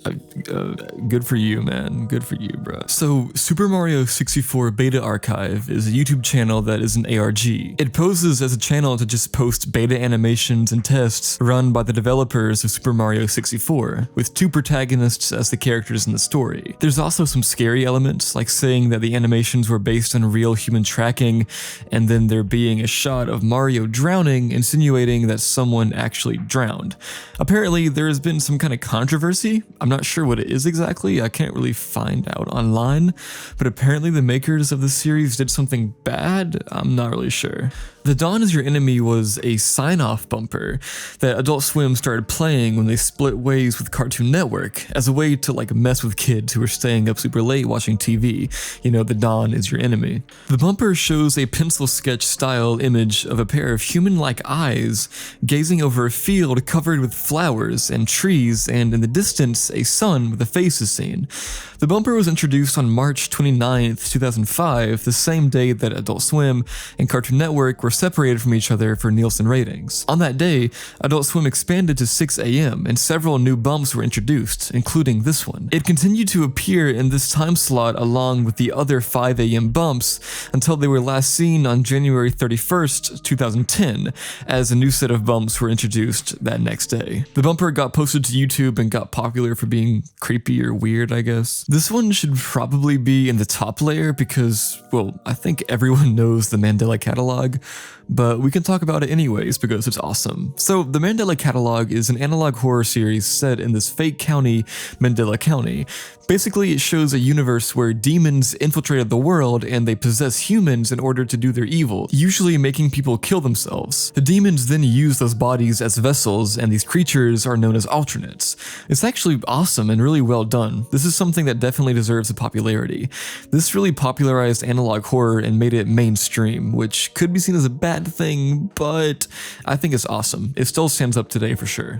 Speaker 1: Good for you, man. Good for you, bro. So Super Mario 64 Beta Archive is a YouTube channel that is an ARG. It poses as a channel to just post beta animations and tests run by the developers of Super Mario 64, with two protagonists as the characters in the story. There's also some scary elements, like saying that the animations were based on real human tracking, and then there being a shot of Mario drowning, insinuating that someone actually drowned. Apparently, there has been some kind of controversy. I'm not sure what it is exactly, I can't really find out online, but apparently the makers of the series did something bad? I'm not really sure. The Dawn Is Your Enemy was a sign-off bumper that Adult Swim started playing when they split ways with Cartoon Network as a way to mess with kids who were staying up super late watching TV. You know, the dawn is your enemy. The bumper shows a pencil sketch style image of a pair of human-like eyes gazing over a field covered with flowers and trees, and in the distance a sun with a face is seen. The bumper was introduced on March 29th, 2005, the same day that Adult Swim and Cartoon Network were separated from each other for Nielsen ratings. On that day, Adult Swim expanded to 6 AM and several new bumps were introduced, including this one. It continued to appear in this time slot along with the other 5 AM bumps until they were last seen on January 31st, 2010, as a new set of bumps were introduced that next day. The bumper got posted to YouTube and got popular for being creepy or weird, I guess. This one should probably be in the top layer because, well, I think everyone knows the Mandela catalogue, but we can talk about it anyways because it's awesome. So the Mandela Catalogue is an analog horror series set in this fake county, Mandela County. Basically, it shows a universe where demons infiltrated the world and they possess humans in order to do their evil, usually making people kill themselves. The demons then use those bodies as vessels, and these creatures are known as alternates. It's actually awesome and really well done. This is something that definitely deserves a popularity. This really popularized analog horror and made it mainstream, which could be seen as a bad thing, but I think it's awesome. It still stands up today for sure.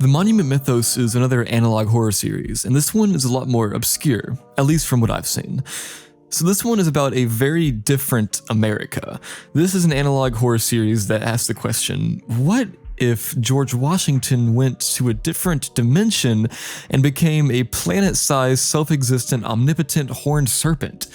Speaker 1: The Monument Mythos is another analog horror series, and this one is a lot more obscure, at least from what I've seen. So this one is about a very different America. This is an analog horror series that asks the question, what if George Washington went to a different dimension and became a planet-sized, self-existent, omnipotent horned serpent.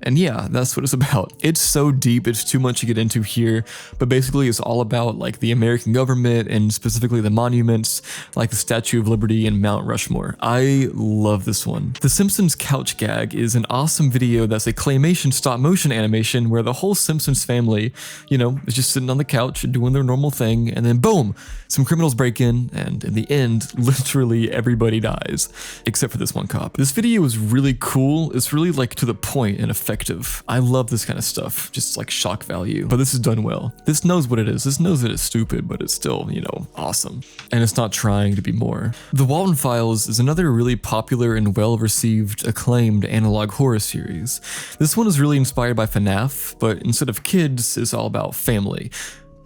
Speaker 1: And yeah, that's what it's about. It's so deep, it's too much to get into here, but basically it's all about like the American government and specifically the monuments like the Statue of Liberty and Mount Rushmore. I love this one. The Simpsons Couch Gag is an awesome video that's a claymation stop motion animation where the whole Simpsons family, you know, is just sitting on the couch doing their normal thing, and then boom, some criminals break in, and in the end, literally everybody dies, except for this one cop. This video is really cool. It's really like to the point and effective. I love this kind of stuff, just like shock value, but this is done well. This knows what it is. This knows that it's stupid, but it's still, you know, awesome. And it's not trying to be more. The Walton Files is another really popular and well-received, acclaimed analog horror series. This one is really inspired by FNAF, but instead of kids, it's all about family.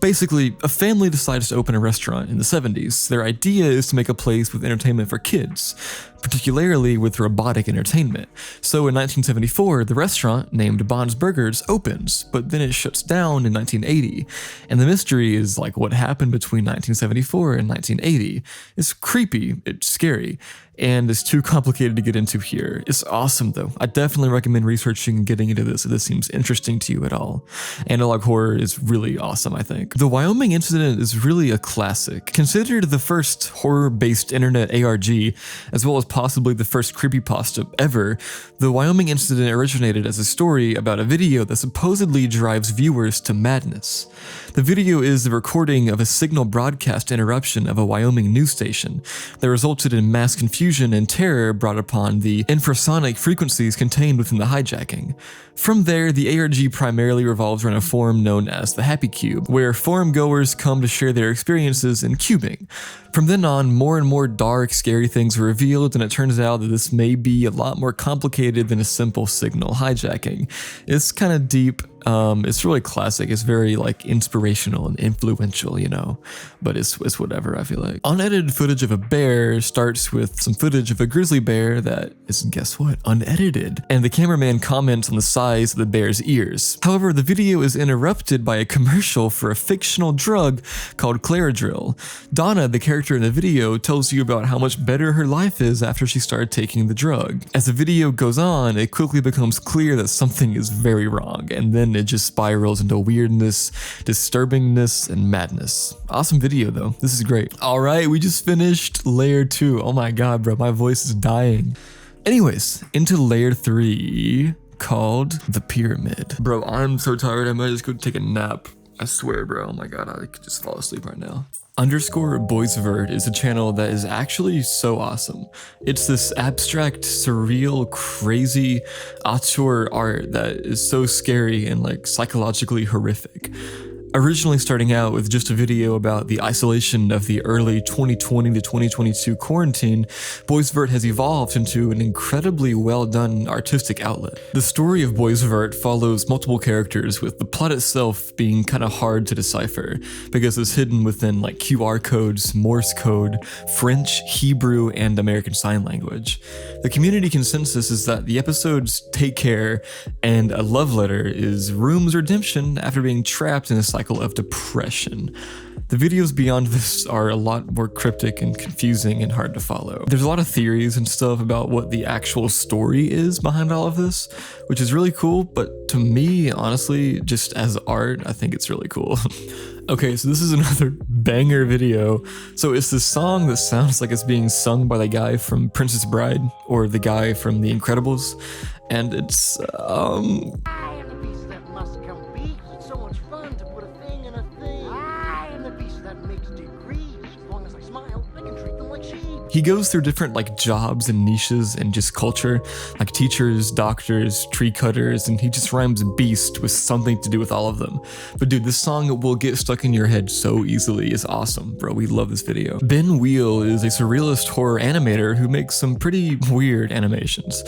Speaker 1: Basically, a family decides to open a restaurant in the 70s. Their idea is to make a place with entertainment for kids, particularly with robotic entertainment. So in 1974, the restaurant, named Bond's Burgers, opens, but then it shuts down in 1980. And the mystery is like what happened between 1974 and 1980. It's creepy, it's scary, and it's too complicated to get into here. It's awesome though. I definitely recommend researching and getting into this if this seems interesting to you at all. Analog horror is really awesome, I think. The Wyoming Incident is really a classic. Considered the first horror-based internet ARG, as well as possibly the first creepypasta ever, the Wyoming Incident originated as a story about a video that supposedly drives viewers to madness. The video is the recording of a signal broadcast interruption of a Wyoming news station that resulted in mass confusion and terror brought upon the infrasonic frequencies contained within the hijacking. From there, the ARG primarily revolves around a forum known as the Happy Cube, where forum goers come to share their experiences in cubing. From then on, more and more dark, scary things are revealed, and it turns out that this may be a lot more complicated than a simple signal hijacking. It's kind of deep. It's really classic. It's very like inspirational and influential, you know, but it's whatever, I feel like. Unedited footage of a bear starts with some footage of a grizzly bear that is, guess what, unedited. And the cameraman comments on the size of the bear's ears. However, the video is interrupted by a commercial for a fictional drug called Claridril. Donna, the character in the video, tells you about how much better her life is after she started taking the drug. As the video goes on, it quickly becomes clear that something is very wrong, and then it just spirals into weirdness, disturbingness, and madness. Awesome video though. This is great. Alright, we just finished layer 2. Oh my god, bro, my voice is dying. Anyways, into layer 3, called The Pyramid. Bro, I'm so tired, I might just go take a nap. I swear, bro. Oh my god, I could just fall asleep right now. _boysvert is a channel that is actually so awesome. It's this abstract, surreal, crazy auteur art that is so scary and like psychologically horrific. Originally starting out with just a video about the isolation of the early 2020 to 2022 quarantine, boysvert has evolved into an incredibly well-done artistic outlet. The story of boysvert follows multiple characters, with the plot itself being kind of hard to decipher because it's hidden within like QR codes, Morse code, French, Hebrew, and American Sign Language. The community consensus is that the episodes Take Care and A Love Letter is Room's redemption after being trapped in a cycle of depression. The videos beyond this are a lot more cryptic and confusing and hard to follow. There's a lot of theories and stuff about what the actual story is behind all of this, which is really cool, but to me, honestly, just as art, I think it's really cool. Okay, so this is another banger video. So it's this song that sounds like it's being sung by the guy from Princess Bride or the guy from The Incredibles, and it's he goes through different like jobs and niches and just culture, like teachers, doctors, tree cutters, and he just rhymes beast with something to do with all of them. But dude, this song will get stuck in your head so easily. It's awesome, bro. We love this video. Ben Wheel is a surrealist horror animator who makes some pretty weird animations.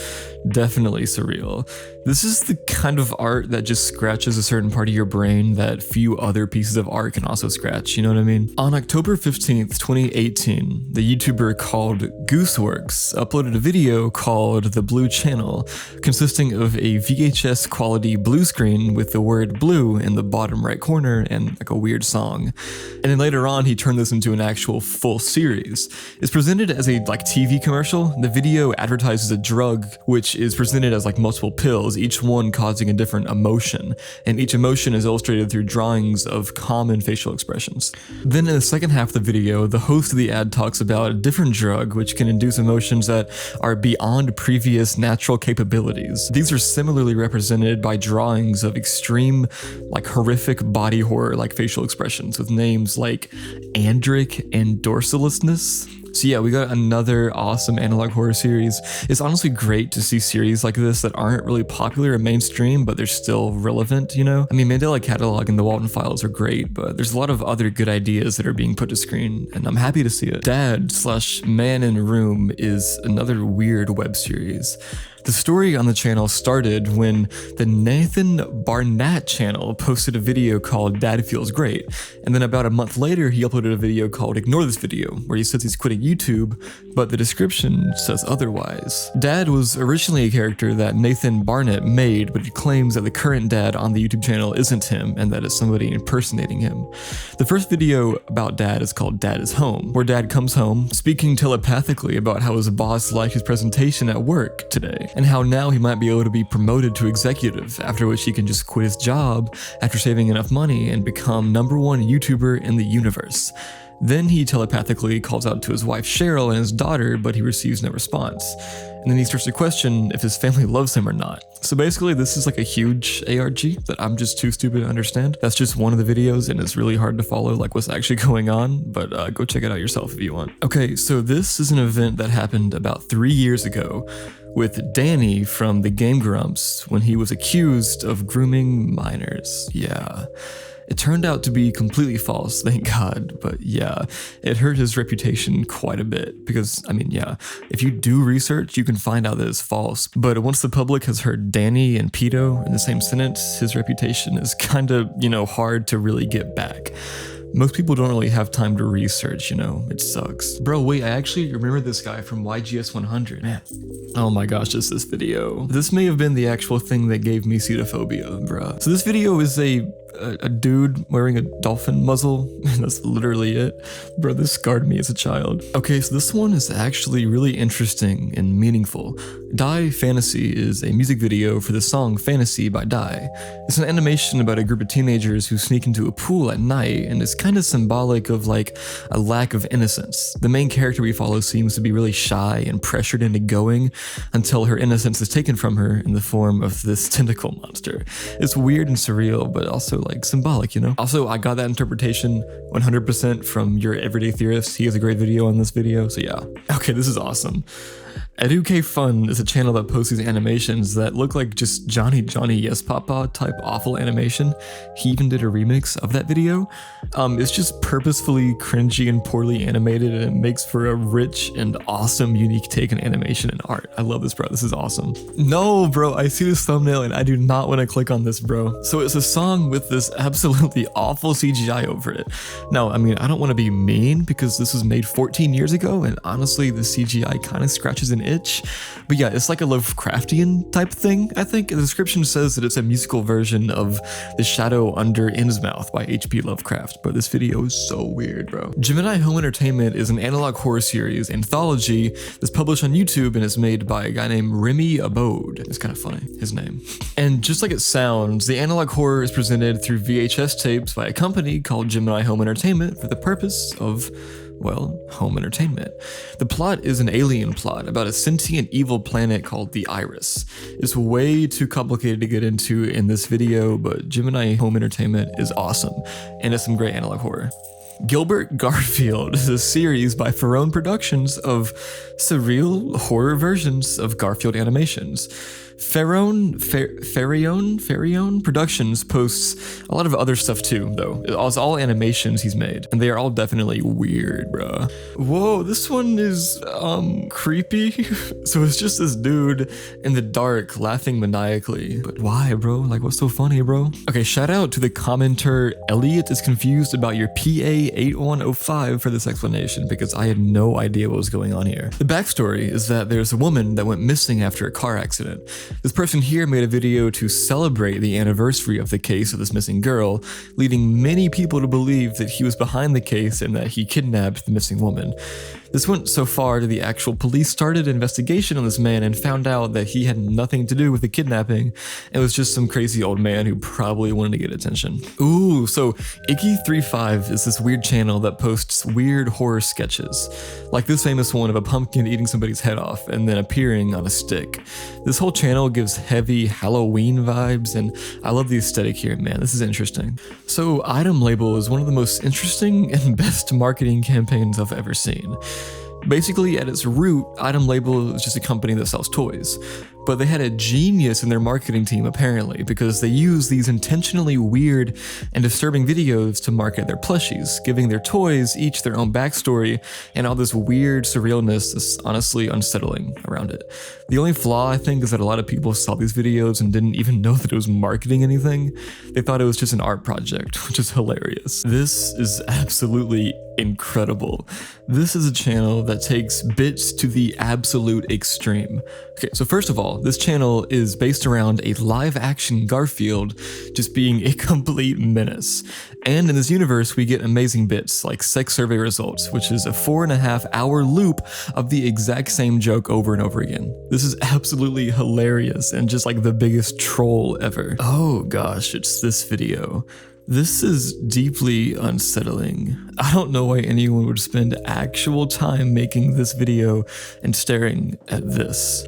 Speaker 1: Definitely surreal. This is the kind of art that just scratches a certain part of your brain that few other pieces of art can also scratch, you know what I mean? On October 15th, 2018, the YouTuber called Gooseworks uploaded a video called The Blue Channel, consisting of a VHS quality blue screen with the word blue in the bottom right corner and like a weird song. And then later on he turned this into an actual full series. It's presented as a like TV commercial. The video advertises a drug which is presented as like multiple pills, each one causing a different emotion, and each emotion is illustrated through drawings of common facial expressions. Then in the second half of the video, the host of the ad talks about a different drug which can induce emotions that are beyond previous natural capabilities. These are similarly represented by drawings of extreme, like horrific body horror like facial expressions with names like Andric and Dorsalessness. So yeah, we got another awesome analog horror series. It's honestly great to see series like this that aren't really popular or mainstream, but they're still relevant, you know? I mean, Mandela Catalogue and the Walton Files are great, but there's a lot of other good ideas that are being put to screen, and I'm happy to see it. Dad/Man in Room is another weird web series. The story on the channel started when the Nathan Barnett channel posted a video called Dad Feels Great, and then about a month later he uploaded a video called Ignore This Video, where he says he's quitting YouTube, but the description says otherwise. Dad was originally a character that Nathan Barnett made, but he claims that the current Dad on the YouTube channel isn't him and that it's somebody impersonating him. The first video about Dad is called Dad is Home, where Dad comes home speaking telepathically about how his boss liked his presentation at work today, and how now he might be able to be promoted to executive, after which he can just quit his job after saving enough money and become #1 YouTuber in the universe. Then he telepathically calls out to his wife Cheryl and his daughter, but he receives no response. And then he starts to question if his family loves him or not. So basically this is like a huge ARG that I'm just too stupid to understand. That's just one of the videos and it's really hard to follow like what's actually going on, but go check it out yourself if you want. Okay, so this is an event that happened about 3 years ago with Danny from the Game Grumps when he was accused of grooming minors. Yeah. It turned out to be completely false, thank God, but yeah, it hurt his reputation quite a bit because, I mean, yeah, if you do research, you can find out that it's false, but once the public has heard Danny and pedo in the same sentence, his reputation is kind of, you know, hard to really get back. Most people don't really have time to research, you know, it sucks. Bro, wait, I actually remember this guy from YGS 100, man. Oh my gosh, just this video. This may have been the actual thing that gave me xenophobia, bruh. So this video is a dude wearing a dolphin muzzle, and that's literally it. Bro, this scarred me as a child. Okay, so this one is actually really interesting and meaningful. Die Fantasy is a music video for the song Fantasy by Die. It's an animation about a group of teenagers who sneak into a pool at night, and it's kind of symbolic of like a lack of innocence. The main character we follow seems to be really shy and pressured into going until her innocence is taken from her in the form of this tentacle monster. It's weird and surreal, but also like symbolic, you know? Also, I got that interpretation 100% from Your Everyday Theorist. He has a great video on this video, so yeah. Okay, this is awesome. Eduque Fun is a channel that posts these animations that look like just Johnny Yes Papa type awful animation. He even did a remix of that video. It's just purposefully cringy and poorly animated, and it makes for a rich and awesome unique take on animation and art. I love this, bro. This is awesome. No, bro, I see this thumbnail and I do not want to click on this, bro. So it's a song with this absolutely awful CGI over it. Now, I mean, I don't want to be mean because this was made 14 years ago, and honestly, the CGI kind of scratches an itch, but yeah, it's like a Lovecraftian type thing. I think the description says that it's a musical version of The Shadow Under Innsmouth by H.P. Lovecraft, but this video is so weird, bro. Gemini Home Entertainment is an analog horror series anthology that's published on YouTube and is made by a guy named Remy Abode. It's kind of funny, his name. And just like it sounds, the analog horror is presented through VHS tapes by a company called Gemini Home Entertainment for the purpose of, well, home entertainment. The plot is an alien plot about a sentient evil planet called the Iris. It's way too complicated to get into in this video, but Gemini Home Entertainment is awesome, and it's some great analog horror. Gilbert Garfield is a series by Farone Productions of surreal horror versions of Garfield animations. Farion Productions posts a lot of other stuff too, though. It's all animations he's made, and they are all definitely weird, bruh. Whoa, this one is, creepy. So it's just this dude in the dark laughing maniacally. But why, bro? Like, what's so funny, bro? Okay, shout out to the commenter Elliot is confused about your PA8105 for this explanation, because I had no idea what was going on here. The backstory is that there's a woman that went missing after a car accident. This person here made a video to celebrate the anniversary of the case of this missing girl, leading many people to believe that he was behind the case and that he kidnapped the missing woman. This went so far that the actual police started an investigation on this man and found out that he had nothing to do with the kidnapping. It was just some crazy old man who probably wanted to get attention. Ooh, so Icky35 is this weird channel that posts weird horror sketches, like this famous one of a pumpkin eating somebody's head off and then appearing on a stick. This whole channel gives heavy Halloween vibes, and I love the aesthetic here, man. This is interesting. So Item Label is one of the most interesting and best marketing campaigns I've ever seen. Basically, at its root, Item Label is just a company that sells toys. But they had a genius in their marketing team, apparently, because they use these intentionally weird and disturbing videos to market their plushies, giving their toys each their own backstory and all this weird surrealness that's honestly unsettling around it. The only flaw, I think, is that a lot of people saw these videos and didn't even know that it was marketing anything. They thought it was just an art project, which is hilarious. This is absolutely incredible. This is a channel that takes bits to the absolute extreme. Okay, so first of all, this channel is based around a live-action Garfield just being a complete menace. And in this universe, we get amazing bits like sex survey results, which is a 4.5-hour loop of the exact same joke over and over again. This is absolutely hilarious and just like the biggest troll ever. Oh gosh, it's this video. This is deeply unsettling. I don't know why anyone would spend actual time making this video and staring at this.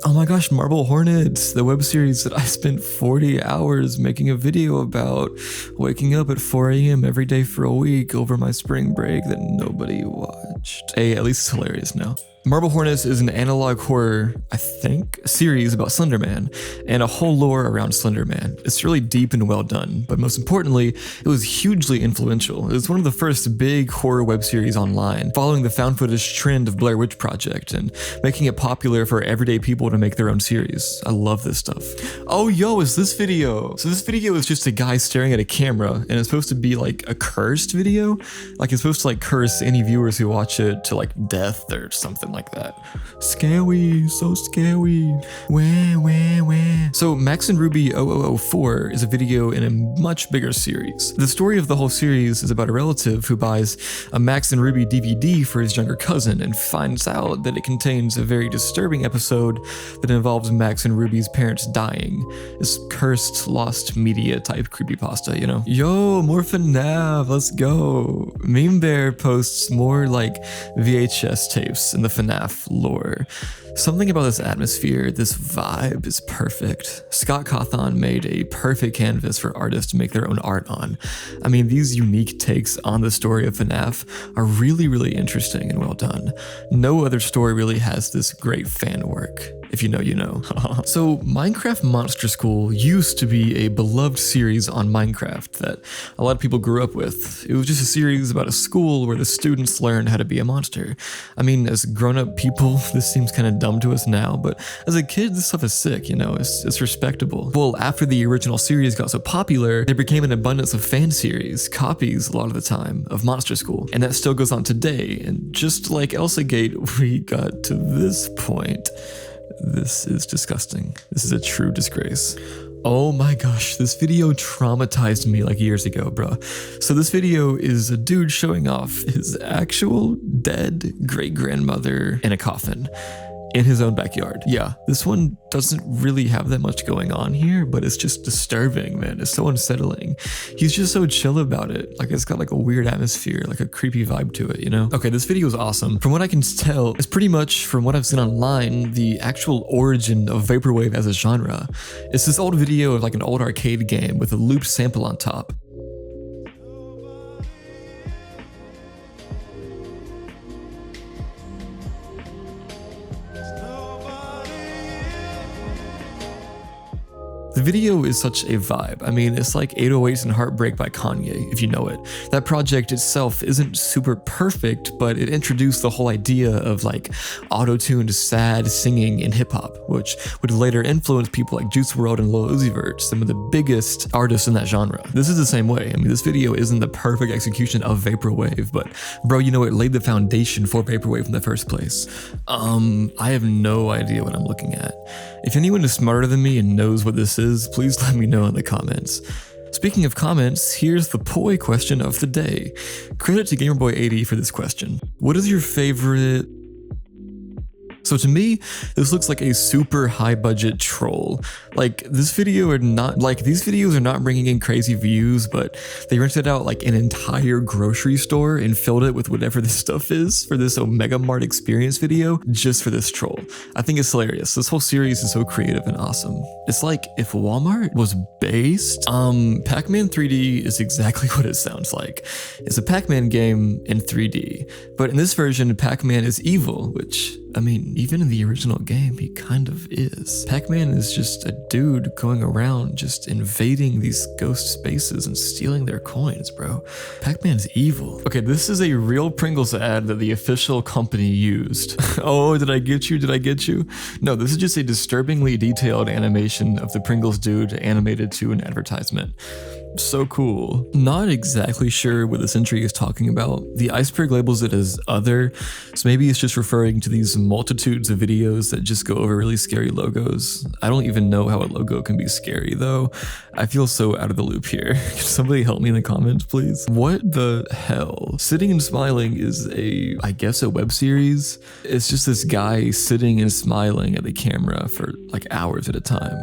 Speaker 1: Oh my gosh, Marble Hornets, the web series that I spent 40 hours making a video about, waking up at 4 a.m. every day for a week over my spring break that nobody watched. Hey, at least it's hilarious now. Marble Hornets is an analog horror, I think, series about Slender Man, and a whole lore around Slender Man. It's really deep and well done, but most importantly, it was hugely influential. It was one of the first big horror web series online, following the found footage trend of Blair Witch Project, and making it popular for everyday people to make their own series. I love this stuff. Oh yo, it's this video! So this video is just a guy staring at a camera, and it's supposed to be like a cursed video? Like it's supposed to like curse any viewers who watch it to like death or something like that. Scary, so scary. Wah. So Max and Ruby 0004 is a video in a much bigger series. The story of the whole series is about a relative who buys a Max and Ruby DVD for his younger cousin and finds out that it contains a very disturbing episode that involves Max and Ruby's parents dying. This cursed, lost media type creepypasta, you know? Yo, more FNAF, let's go. Meme Bear posts more like VHS tapes in the FNAF lore. Something about this atmosphere, this vibe is perfect. Scott Cawthon made a perfect canvas for artists to make their own art on. I mean, these unique takes on the story of FNAF are really, really interesting and well done. No other story really has this great fan work. If you know, you know. So Minecraft Monster School used to be a beloved series on Minecraft that a lot of people grew up with. It was just a series about a school where the students learned how to be a monster. I mean, as grown-up people, this seems kind of dumb to us now, but as a kid, this stuff is sick, you know, it's respectable. Well, after the original series got so popular, there became an abundance of fan series, copies a lot of the time, of Monster School, and that still goes on today, and just like elsagate, we got to this point. This is disgusting. This is a true disgrace. Oh my gosh, this video traumatized me like years ago, bro. So this video is a dude showing off his actual dead great-grandmother in a coffin in his own backyard. Yeah, this one doesn't really have that much going on here, but it's just disturbing, man. It's so unsettling. He's just so chill about it. Like, it's got like a weird atmosphere, like a creepy vibe to it, you know? Okay, this video is awesome. From what I can tell, it's pretty much, from what I've seen online, the actual origin of Vaporwave as a genre. It's this old video of like an old arcade game with a looped sample on top. The video is such a vibe. I mean, it's like 808s and Heartbreak by Kanye, if you know it. That project itself isn't super perfect, but it introduced the whole idea of like auto-tuned sad singing in hip-hop, which would later influence people like Juice WRLD and Lil Uzi Vert, some of the biggest artists in that genre. This is the same way. I mean, this video isn't the perfect execution of Vaporwave, but bro, you know, it laid the foundation for Vaporwave in the first place. I have no idea what I'm looking at. If anyone is smarter than me and knows what this is, please let me know in the comments. Speaking of comments, here's the poi question of the day. Credit to GamerBoy80 for this question. What is your favorite... So to me, this looks like a super high budget troll. Like these videos are not bringing in crazy views, but they rented out like an entire grocery store and filled it with whatever this stuff is for this Omega Mart experience video just for this troll. I think it's hilarious. This whole series is so creative and awesome. It's like if Walmart was based, Pac-Man 3D is exactly what it sounds like. It's a Pac-Man game in 3D, but in this version, Pac-Man is evil, which, I mean, even in the original game, he kind of is. Pac-Man is just a dude going around just invading these ghost spaces and stealing their coins, bro. Pac-Man's evil. Okay, this is a real Pringles ad that the official company used. Oh, did I get you? Did I get you? No, this is just a disturbingly detailed animation of the Pringles dude animated to an advertisement. So cool. Not exactly sure what this entry is talking about. The Iceberg labels it as other, so maybe it's just referring to these multitudes of videos that just go over really scary logos. I don't even know how a logo can be scary though. I feel so out of the loop here. Can somebody help me in the comments, please? What the hell? Sitting and Smiling is I guess a web series. It's just this guy sitting and smiling at the camera for like hours at a time.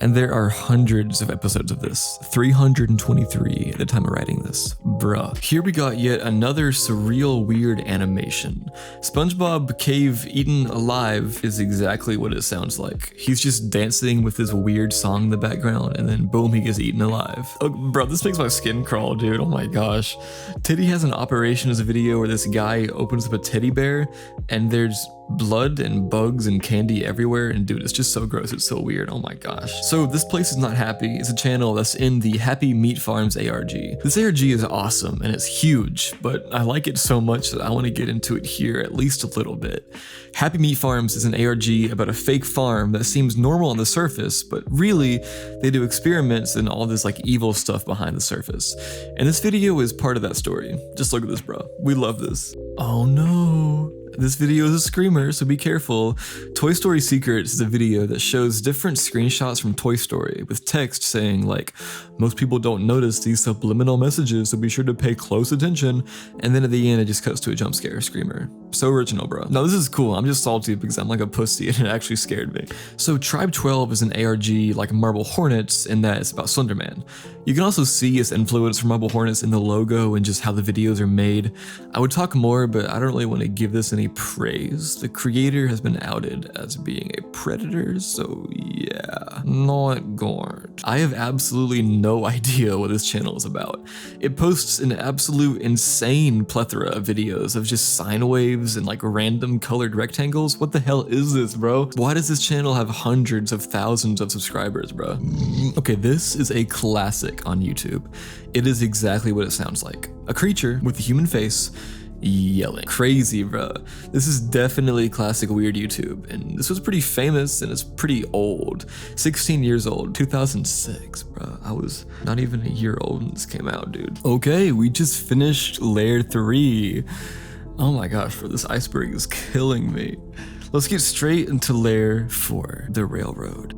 Speaker 1: And there are hundreds of episodes of this. 323 at the time of writing this. Bruh. Here we got yet another surreal weird animation. SpongeBob Cave Eaten Alive is exactly what it sounds like. He's just dancing with this weird song in the background and then boom, he gets eaten alive. Oh, bro, this makes my skin crawl, dude. Oh my gosh. Titty Has an Operation is a video where this guy opens up a teddy bear and there's blood and bugs and candy everywhere, and dude, it's just so gross. It's so weird. Oh my gosh. So This Place Is Not Happy is a channel that's in the Happy Meat Farms ARG. This ARG is awesome and it's huge, but I like it so much that I want to get into it here at least a little bit. Happy Meat Farms is an ARG about a fake farm that seems normal on the surface, but really they do experiments and all this like evil stuff behind the surface. And this video is part of that story. Just look at this, bro. We love this. Oh no. This video is a screamer, so be careful. Toy Story Secrets is a video that shows different screenshots from Toy Story with text saying like, most people don't notice these subliminal messages, so be sure to pay close attention. And then at the end, it just cuts to a jump scare screamer. So original, bro. No, this is cool. I'm just salty because I'm like a pussy and it actually scared me. So Tribe 12 is an ARG like Marble Hornets in that it's about Slenderman. You can also see its influence from Marble Hornets in the logo and just how the videos are made. I would talk more, but I don't really want to give this any praise. The creator has been outed as being a predator, so yeah, not good. I have absolutely no idea what this channel is about. It posts an absolute insane plethora of videos of just sine waves and like random colored rectangles. What the hell is this, bro? Why does this channel have hundreds of thousands of subscribers, bro? Okay, this is a classic on YouTube. It is exactly what it sounds like. A creature with a human face yelling. Crazy, bro. This is definitely classic weird YouTube, and this was pretty famous and it's pretty old. 16 years old, 2006, bro. I was not even a year old when this came out, dude. Okay, we just finished layer 3. Oh my gosh, bro, this iceberg is killing me. Let's get straight into layer 4, the railroad.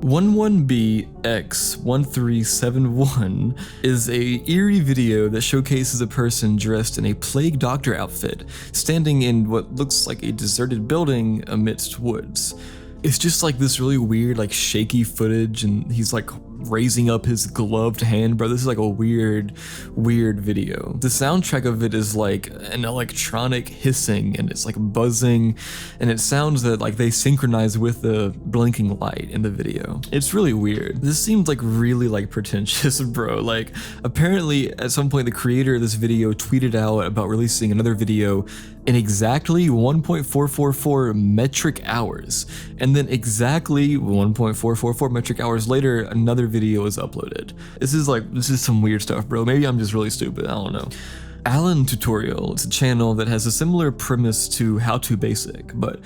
Speaker 1: 11BX1371 is a eerie video that showcases a person dressed in a plague doctor outfit, standing in what looks like a deserted building amidst woods. It's just like this really weird, like shaky footage, and he's like raising up his gloved hand, bro. This is like a weird video. The soundtrack of it is like an electronic hissing, and it's like buzzing, and it sounds that like they synchronize with the blinking light in the video. It's really weird. This seems like really like pretentious, bro. Like apparently at some point the creator of this video tweeted out about releasing another video in exactly 1.444 metric hours. And then exactly 1.444 metric hours later, another video is uploaded. This is some weird stuff, bro. Maybe I'm just really stupid, I don't know. Alan Tutorial, it's a channel that has a similar premise to How To Basic, but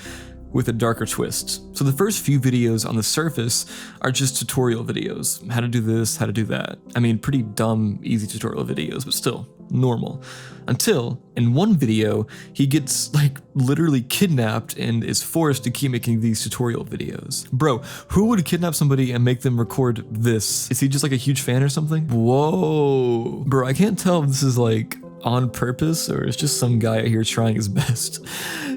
Speaker 1: with a darker twist. So the first few videos on the surface are just tutorial videos. How to do this, how to do that. I mean, pretty dumb, easy tutorial videos, but still normal. Until, in one video, he gets like literally kidnapped and is forced to keep making these tutorial videos. Bro, who would kidnap somebody and make them record this? Is he just like a huge fan or something? Whoa. Bro, I can't tell if this is like on purpose or it's just some guy out here trying his best.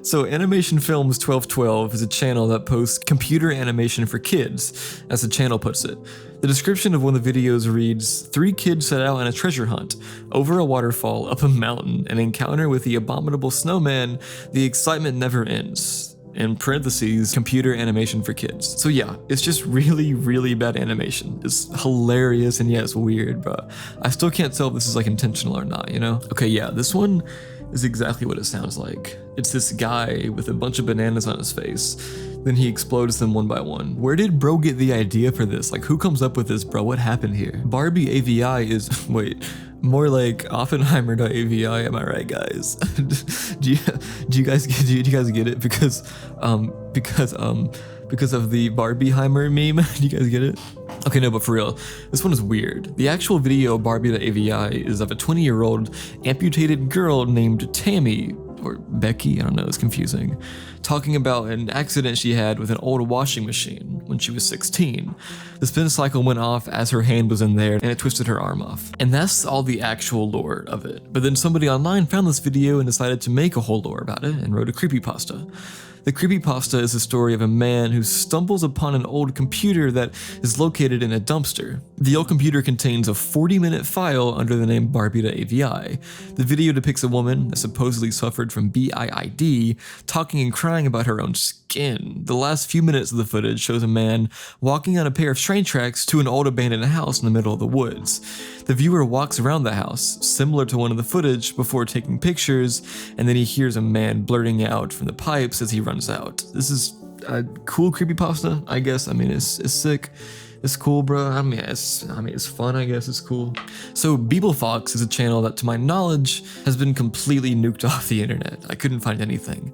Speaker 1: So Animation Films 1212 is a channel that posts computer animation for kids, as the channel puts it. The description of one of the videos reads, 3 kids set out on a treasure hunt, over a waterfall, up a mountain, an encounter with the abominable snowman, the excitement never ends. In parentheses, computer animation for kids. So yeah, it's just really, really bad animation. It's hilarious and yeah, it's weird, but I still can't tell if this is like intentional or not, you know? Okay, yeah, this one is exactly what it sounds like. It's this guy with a bunch of bananas on his face. Then he explodes them one by one. Where did bro get the idea for this? Like, who comes up with this, bro? What happened here? Barbie AVI is, wait, more like Oppenheimer.avi, am I right, guys? do you guys get it? Because of the Barbieheimer meme? Do you guys get it? Okay, no, but for real, this one is weird. The actual video Barbie.avi is of a 20-year-old amputated girl named Tammy, or Becky, I don't know, it's confusing, talking about an accident she had with an old washing machine when she was 16. The spin cycle went off as her hand was in there and it twisted her arm off. And that's all the actual lore of it. But then somebody online found this video and decided to make a whole lore about it and wrote a creepypasta. The creepypasta is the story of a man who stumbles upon an old computer that is located in a dumpster. The old computer contains a 40-minute file under the name Barbie.avi. The video depicts a woman that supposedly suffered from BIID talking and crying about her own skin. The last few minutes of the footage shows a man walking on a pair of train tracks to an old abandoned house in the middle of the woods. The viewer walks around the house, similar to one of the footage, before taking pictures, and then he hears a man blurting out from the pipes as he runs out. This is a cool creepypasta, I guess. I mean, it's sick. It's cool, bro. I mean, it's fun, I guess. It's cool. So BeebleFox is a channel that, to my knowledge, has been completely nuked off the internet. I couldn't find anything.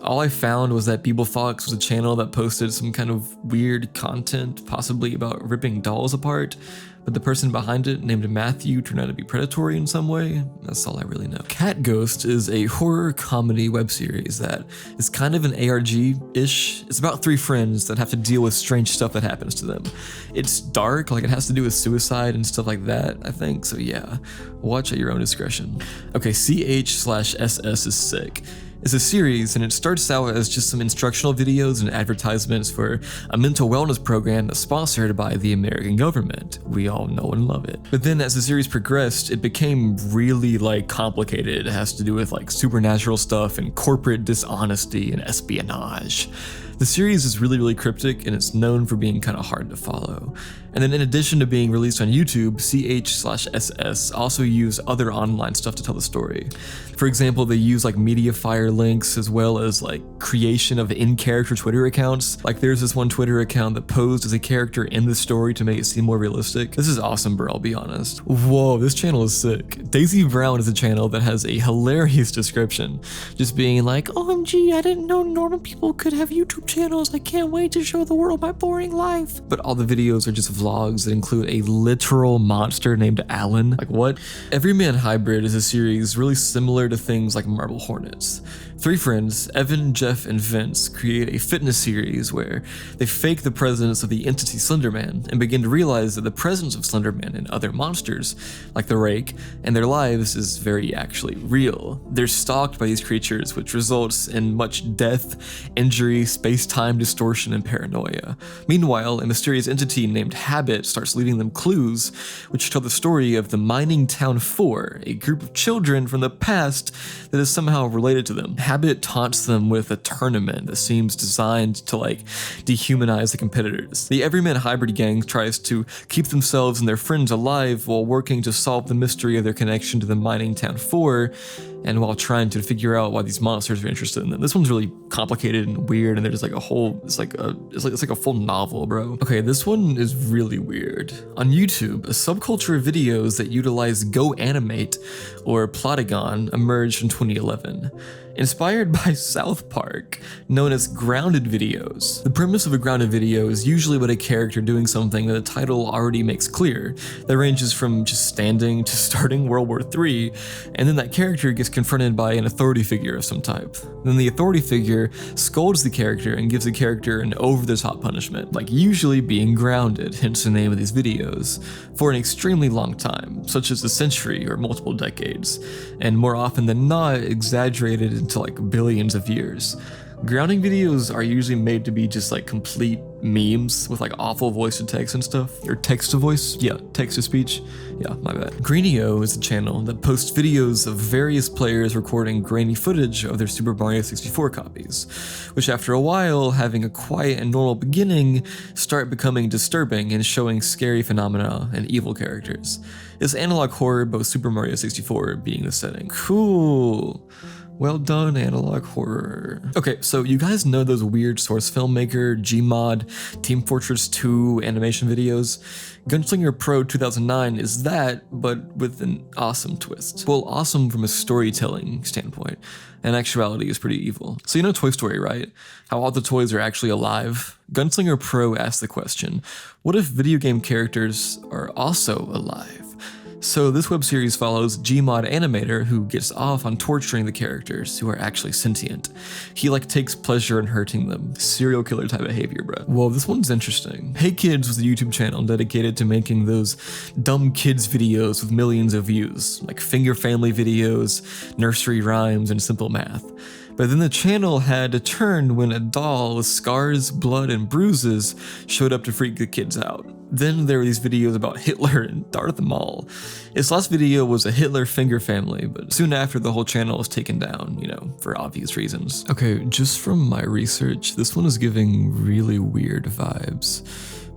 Speaker 1: All I found was that BeebleFox was a channel that posted some kind of weird content, possibly about ripping dolls apart, but the person behind it, named Matthew, turned out to be predatory in some way. That's all I really know. Cat Ghost is a horror comedy web series that is kind of an ARG-ish. It's about 3 friends that have to deal with strange stuff that happens to them. It's dark, like it has to do with suicide and stuff like that, I think, so yeah. Watch at your own discretion. Okay, CH/SS is sick. It's a series, and it starts out as just some instructional videos and advertisements for a mental wellness program that's sponsored by the American government. We all know and love it. But then as the series progressed, it became really complicated. It has to do with supernatural stuff and corporate dishonesty and espionage. The series is really cryptic, and it's known for being kind of hard to follow. And then in addition to being released on YouTube, CH/SS also use other online stuff to tell the story. For example, they use Mediafire links as well as creation of in-character Twitter accounts. There's this one Twitter account that posed as a character in the story to make it seem more realistic. This is awesome, bro, I'll be honest. Whoa, this channel is sick. Daisy Brown is a channel that has a hilarious description, just being like, OMG, I didn't know normal people could have YouTube channels. I can't wait to show the world my boring life. But all the videos are just vlogs that include a literal monster named Alan. What? Everyman Hybrid is a series really similar to things like Marble Hornets. 3 friends, Evan, Jeff, and Vince, create a fitness series where they fake the presence of the entity Slenderman and begin to realize that the presence of Slenderman and other monsters, like the Rake, and their lives is very actually real. They're stalked by these creatures, which results in much death, injury, space space-time distortion and paranoia. Meanwhile, a mysterious entity named Habit starts leading them clues, which tell the story of the mining town 4, a group of children from the past that is somehow related to them. Habit taunts them with a tournament that seems designed to dehumanize the competitors. The Everyman hybrid gang tries to keep themselves and their friends alive while working to solve the mystery of their connection to the mining town 4, and while trying to figure out why these monsters are interested in them. This one's really complicated and weird, and there's like a whole, it's like a full novel, bro. Okay, this one is really weird. On YouTube, a subculture of videos that utilize Go Animate or Plotagon emerged in 2011. Inspired by South Park, known as grounded videos. The premise of a grounded video is usually about a character doing something that the title already makes clear, that ranges from just standing to starting World War III, and then that character gets confronted by an authority figure of some type. Then the authority figure scolds the character and gives the character an over-the-top punishment, like usually being grounded, hence the name of these videos, for an extremely long time, such as a century or multiple decades, and more often than not, exaggerated into billions of years. Grounding videos are usually made to be just complete memes with awful voice to text and stuff. Or text to voice? Yeah, text to speech. Yeah, my bad. Greenio is a channel that posts videos of various players recording grainy footage of their Super Mario 64 copies, which after a while, having a quiet and normal beginning, start becoming disturbing and showing scary phenomena and evil characters. It's analog horror, but with Super Mario 64 being the setting. Cool. Well done, analog horror. Okay, so you guys know those weird Source Filmmaker, Gmod, Team Fortress 2 animation videos? Gunslinger Pro 2009 is that, but with an awesome twist. Well, awesome from a storytelling standpoint, and actuality is pretty evil. So you know Toy Story, right? How all the toys are actually alive? Gunslinger Pro asked the question, what if video game characters are also alive? So this web series follows Gmod animator who gets off on torturing the characters who are actually sentient. He takes pleasure in hurting them. Serial killer type behavior, bro. Whoa, this one's interesting. Hey Kids was a YouTube channel dedicated to making those dumb kids videos with millions of views, like finger family videos, nursery rhymes, and simple math. But then the channel had to turn when a doll with scars, blood, and bruises showed up to freak the kids out. Then there were these videos about Hitler and Darth Maul. Its last video was a Hitler finger family, but soon after the whole channel was taken down, for obvious reasons. Okay, just from my research, this one is giving really weird vibes.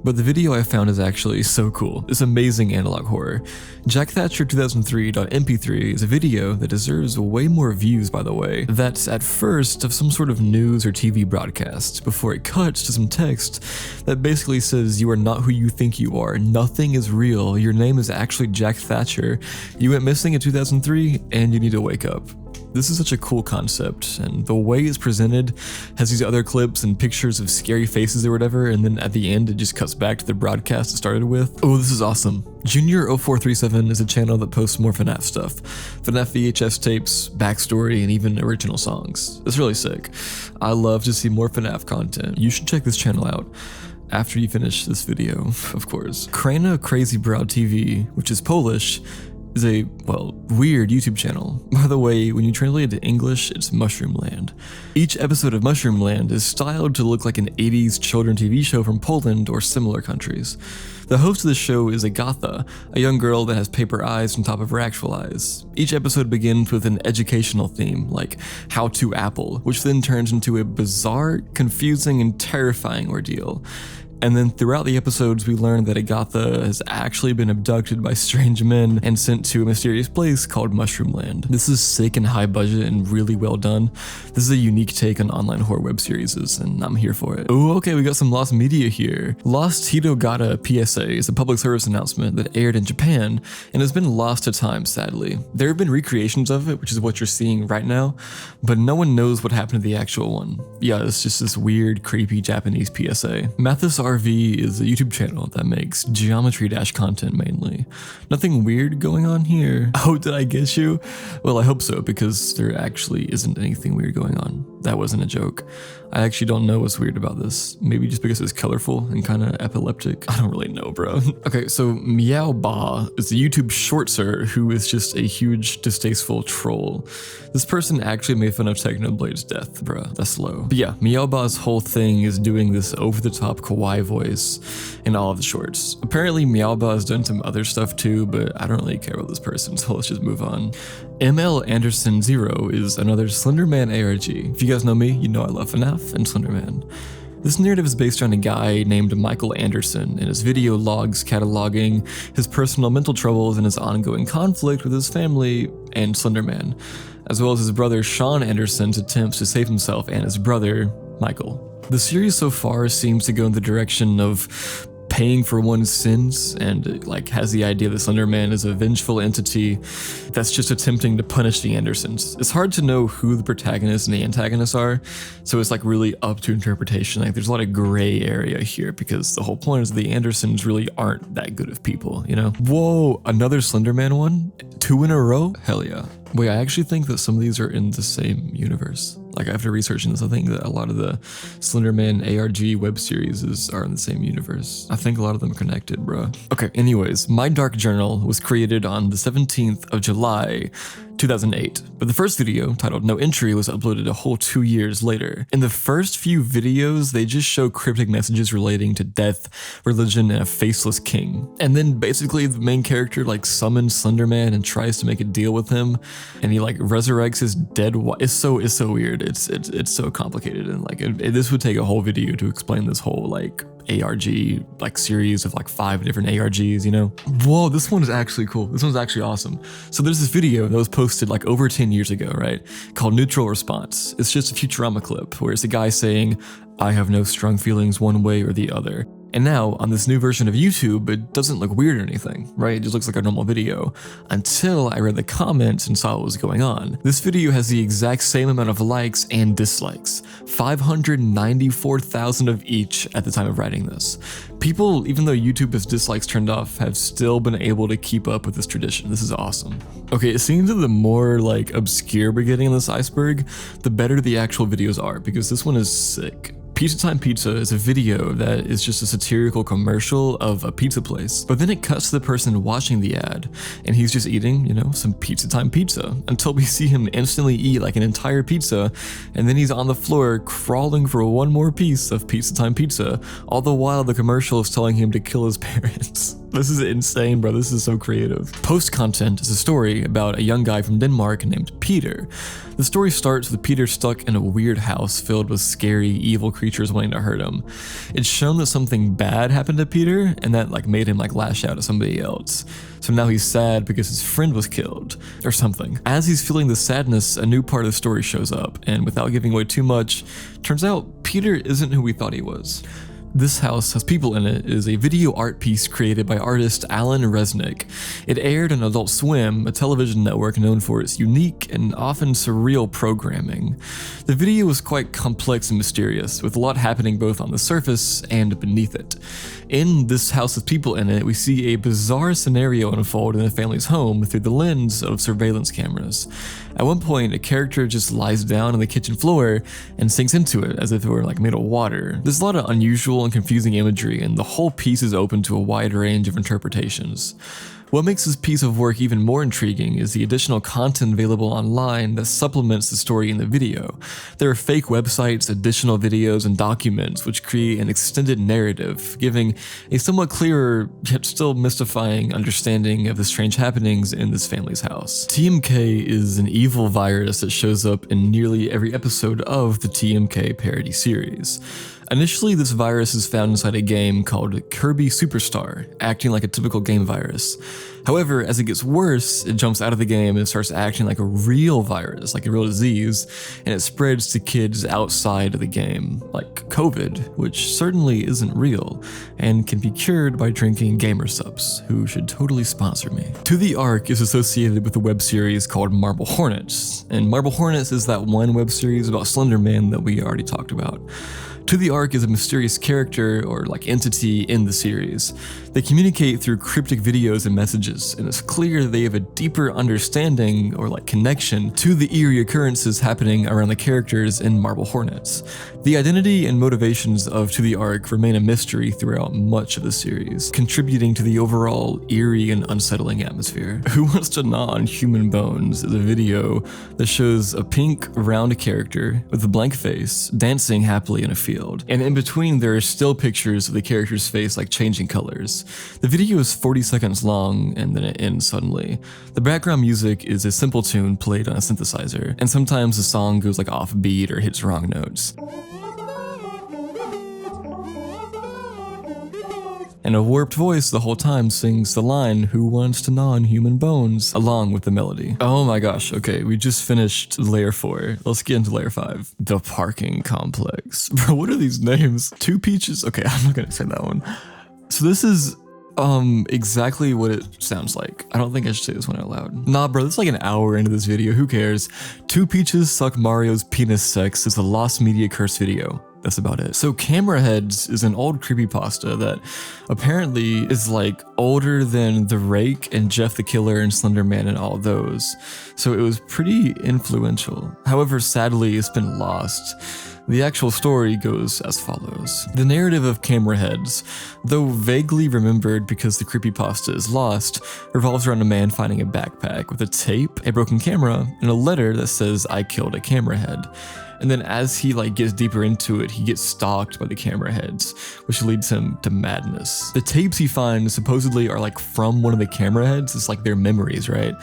Speaker 1: But the video I found is actually so cool. It's amazing analog horror. Jack Thatcher 2003.mp3 is a video that deserves way more views, by the way. That's at first of some sort of news or TV broadcast, before it cuts to some text that basically says you are not who you think you are. Nothing is real. Your name is actually Jack Thatcher. You went missing in 2003 and you need to wake up. This is such a cool concept, and the way it's presented has these other clips and pictures of scary faces or whatever, and then at the end it just cuts back to the broadcast it started with. Oh, this is awesome. Junior0437 is a channel that posts more FNAF stuff. FNAF VHS tapes, backstory, and even original songs. It's really sick. I love to see more FNAF content. You should check this channel out. After you finish this video, of course. Krana Crazy Brow TV, which is Polish, is a, weird YouTube channel. By the way, when you translate it to English, it's Mushroom Land. Each episode of Mushroom Land is styled to look like an 80s children TV show from Poland or similar countries. The host of the show is Agatha, a young girl that has paper eyes on top of her actual eyes. Each episode begins with an educational theme, like How to Apple, which then turns into a bizarre, confusing, and terrifying ordeal. And then throughout the episodes, we learn that Agatha has actually been abducted by strange men and sent to a mysterious place called Mushroom Land. This is sick and high budget and really well done. This is a unique take on online horror web series, and I'm here for it. Oh, okay, we got some Lost media here. Lost Hitogata PSA is a public service announcement that aired in Japan and has been lost to time, sadly. There have been recreations of it, which is what you're seeing right now, but no one knows what happened to the actual one. Yeah, it's just this weird, creepy Japanese PSA. Mathis RV is a YouTube channel that makes Geometry Dash content mainly. Nothing weird going on here. Oh, did I get you? Well, I hope so, because there actually isn't anything weird going on. That wasn't a joke. I actually don't know what's weird about this. Maybe just because it's colorful and kind of epileptic. I don't really know, bro. Okay, so Meow Ba is a YouTube shortser who is just a huge distasteful troll. This person actually made fun of Technoblade's death, bro. That's low. But yeah, Meow Ba's whole thing is doing this over-the-top kawaii voice in all of the shorts. Apparently Meow Ba has done some other stuff too, but I don't really care about this person, so let's just move on. ML Anderson 0 is another Slenderman ARG. If you guys know me, you know I love FNAF and Slenderman. This narrative is based on a guy named Michael Anderson, and his video logs cataloging his personal mental troubles and his ongoing conflict with his family and Slenderman, as well as his brother Sean Anderson's attempts to save himself and his brother, Michael. The series so far seems to go in the direction of paying for one's sins, and like has the idea that Slenderman is a vengeful entity that's just attempting to punish the Andersons. It's hard to know who the protagonists and the antagonists are, so it's like really up to interpretation. Like there's a lot of gray area here because the whole point is the Andersons really aren't that good of people, you know? Whoa, another Slenderman one? 2 in a row? Hell yeah. Wait, I actually think that some of these are in the same universe. Like after researching this, I think that a lot of the Slenderman ARG web series are in the same universe. I think a lot of them are connected, bro. Okay, anyways, my dark journal was created on the 17th of July, 2008, but the first video, titled No Entry, was uploaded a whole 2 years later. In the first few videos, they just show cryptic messages relating to death, religion, and a faceless king. And then basically the main character like summons Slenderman and tries to make a deal with him, and he like resurrects his dead wife. It's so weird. It's so complicated, and like this would take a whole video to explain this whole like ARG like series of like 5 different ARGs, you know? Whoa, this one is actually cool. This one's actually awesome. So there's this video that was posted like over 10 years ago, right? Called Neutral Response. It's just a Futurama clip where it's a guy saying, "I have no strong feelings one way or the other." And now, on this new version of YouTube, it doesn't look weird or anything, right? It just looks like a normal video, until I read the comments and saw what was going on. This video has the exact same amount of likes and dislikes, 594,000 of each at the time of writing this. People, even though YouTube has dislikes turned off, have still been able to keep up with this tradition. This is awesome. Okay, it seems that the more like obscure we're getting in this Iceberg, the better the actual videos are, because this one is sick. Pizza Time Pizza is a video that is just a satirical commercial of a pizza place, but then it cuts to the person watching the ad, and he's just eating, you know, some Pizza Time Pizza, until we see him instantly eat like an entire pizza, and then he's on the floor crawling for one more piece of Pizza Time Pizza, all the while the commercial is telling him to kill his parents. This is insane, bro. This is so creative. Post content is a story about a young guy from Denmark named Peter. The story starts with Peter stuck in a weird house filled with scary, evil creatures wanting to hurt him. It's shown that something bad happened to Peter, and that like made him like lash out at somebody else. So now he's sad because his friend was killed, or something. As he's feeling the sadness, a new part of the story shows up, and without giving away too much, turns out Peter isn't who we thought he was. This house has people in it is a video art piece created by artist Alan Resnick. It aired on Adult Swim, a television network known for its unique and often surreal programming. The video was quite complex and mysterious, with a lot happening both on the surface and beneath it. In this house with people in it, we see a bizarre scenario unfold in a family's home through the lens of surveillance cameras. At one point, a character just lies down on the kitchen floor and sinks into it as if it were like made of water. There's a lot of unusual and confusing imagery, and the whole piece is open to a wide range of interpretations. What makes this piece of work even more intriguing is the additional content available online that supplements the story in the video. There are fake websites, additional videos, and documents which create an extended narrative, giving a somewhat clearer yet still mystifying understanding of the strange happenings in this family's house. TMK is an evil virus that shows up in nearly every episode of the TMK parody series. Initially, this virus is found inside a game called Kirby Superstar, acting like a typical game virus. However, as it gets worse, it jumps out of the game and starts acting like a real virus, like a real disease, and it spreads to kids outside of the game, like COVID, which certainly isn't real, and can be cured by drinking gamer subs, who should totally sponsor me. To the Ark is associated with a web series called Marble Hornets, and Marble Hornets is that one web series about Slender Man that we already talked about. To the Ark is a mysterious character or like entity in the series. They communicate through cryptic videos and messages, and it's clear that they have a deeper understanding or like connection to the eerie occurrences happening around the characters in Marble Hornets. The identity and motivations of To the Ark remain a mystery throughout much of the series, contributing to the overall eerie and unsettling atmosphere. Who Wants to Gnaw on Human Bones is a video that shows a pink, round character with a blank face dancing happily in a field, and in between there are still pictures of the character's face like changing colors. The video is 40 seconds long and then it ends suddenly. The background music is a simple tune played on a synthesizer, and sometimes the song goes like off beat or hits wrong notes. And a warped voice the whole time sings the line, "Who wants to gnaw on human bones?" along with the melody. Oh my gosh, okay, we just finished layer 4. Let's get into layer 5. The parking complex. Bro, what are these names? Two Peaches? Okay, I'm not gonna say that one. So this is exactly what it sounds like. I don't think I should say this one out loud. Nah, bro, it's like an hour into this video. Who cares? Two Peaches Suck Mario's Penis Sex is a lost media curse video. That's about it. So Camera Heads is an old creepypasta that apparently is like older than The Rake and Jeff the Killer and Slender Man and all those. So it was pretty influential. However, sadly, it's been lost. The actual story goes as follows. The narrative of Camera Heads, though vaguely remembered because the creepypasta is lost, revolves around a man finding a backpack with a tape, a broken camera, and a letter that says, "I killed a camera head." And then as he like gets deeper into it, he gets stalked by the camera heads, which leads him to madness. The tapes he finds supposedly are like from one of the camera heads. It's like their memories, right?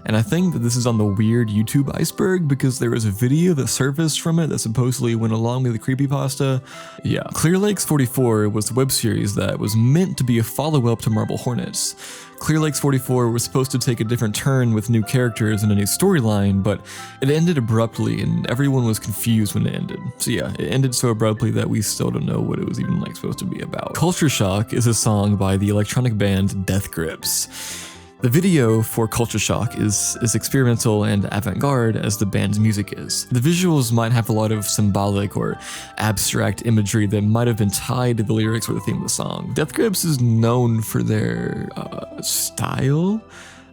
Speaker 1: And I think that this is on the weird YouTube Iceberg because there was a video that surfaced from it that supposedly went along with the creepypasta. Yeah. Clear Lakes 44 was the web series that was meant to be a follow-up to Marble Hornets. Clear Lakes 44 was supposed to take a different turn with new characters and a new storyline, but it ended abruptly and everyone was confused when it ended. So yeah, it ended so abruptly that we still don't know what it was even like supposed to be about. Culture Shock is a song by the electronic band Death Grips. The video for Culture Shock is as experimental and avant-garde as the band's music is. The visuals might have a lot of symbolic or abstract imagery that might have been tied to the lyrics or the theme of the song. Death Grips is known for their style.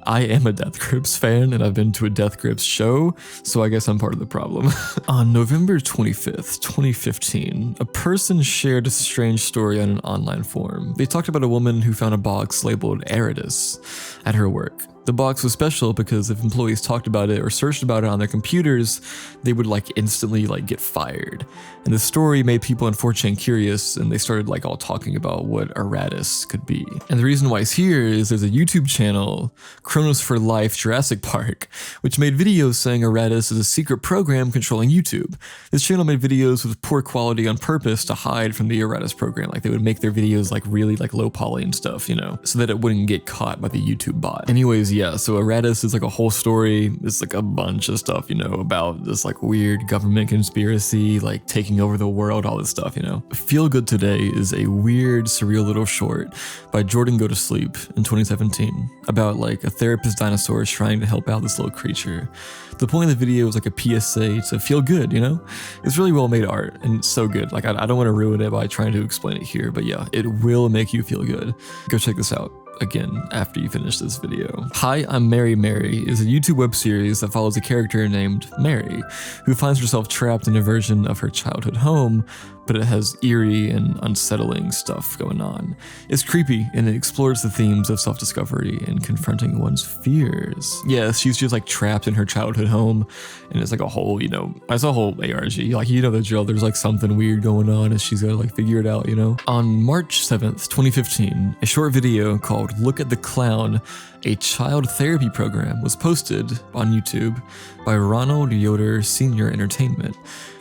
Speaker 1: I am a Death Grips fan and I've been to a Death Grips show, so I guess I'm part of the problem. On November 25th, 2015, a person shared a strange story on an online forum. They talked about a woman who found a box labeled Eritis at her work. The box was special because if employees talked about it or searched about it on their computers, they would like instantly like get fired. And the story made people on 4chan curious and they started like all talking about what Eritis could be. And the reason why it's here is there's a YouTube channel, Chronos for Life Jurassic Park, which made videos saying Eritis is a secret program controlling YouTube. This channel made videos with poor quality on purpose to hide from the Eritis program. Like they would make their videos like really like low poly and stuff, you know, so that it wouldn't get caught by the YouTube bot. Anyways, yeah, so Eritis is like a whole story. It's like a bunch of stuff, you know, about this like weird government conspiracy, like taking over the world, all this stuff, you know. Feel Good Today is a weird, surreal little short by Jordan Go to Sleep in 2017 about like a therapist dinosaur trying to help out this little creature. The point of the video is like a PSA to feel good, you know? It's really well made art and it's so good. Like I don't want to ruin it by trying to explain it here, but yeah, it will make you feel good. Go check this out again after you finish this video. Hi, I'm Mary Mary is a YouTube web series that follows a character named Mary, who finds herself trapped in a version of her childhood home, but it has eerie and unsettling stuff going on. It's creepy and it explores the themes of self-discovery and confronting one's fears. Yeah, she's just like trapped in her childhood home and it's like a whole, you know, it's a whole ARG. Like, you know the drill, there's like something weird going on and she's gotta like figure it out, you know? On March 7th, 2015, a short video called Look at the Clown, a child therapy program was posted on YouTube by Ronald Yoder Senior Entertainment.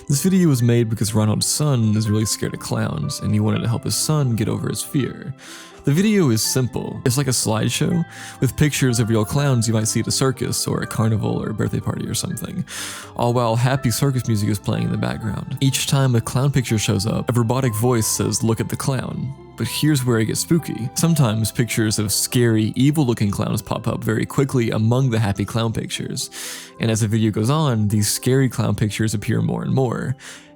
Speaker 1: This video was made because Ronald's son is really scared of clowns and he wanted to help his son get over his fear. The video is simple. It's like a slideshow with pictures of real clowns you might see at a circus or a carnival or a birthday party or something, all while happy circus music is playing in the background. Each time a clown picture shows up, a robotic voice says, "Look at the clown." But here's where it gets spooky. Sometimes pictures of scary, evil-looking clowns pop up very quickly among the happy clown pictures. And as the video goes on, these scary clown pictures appear more and more.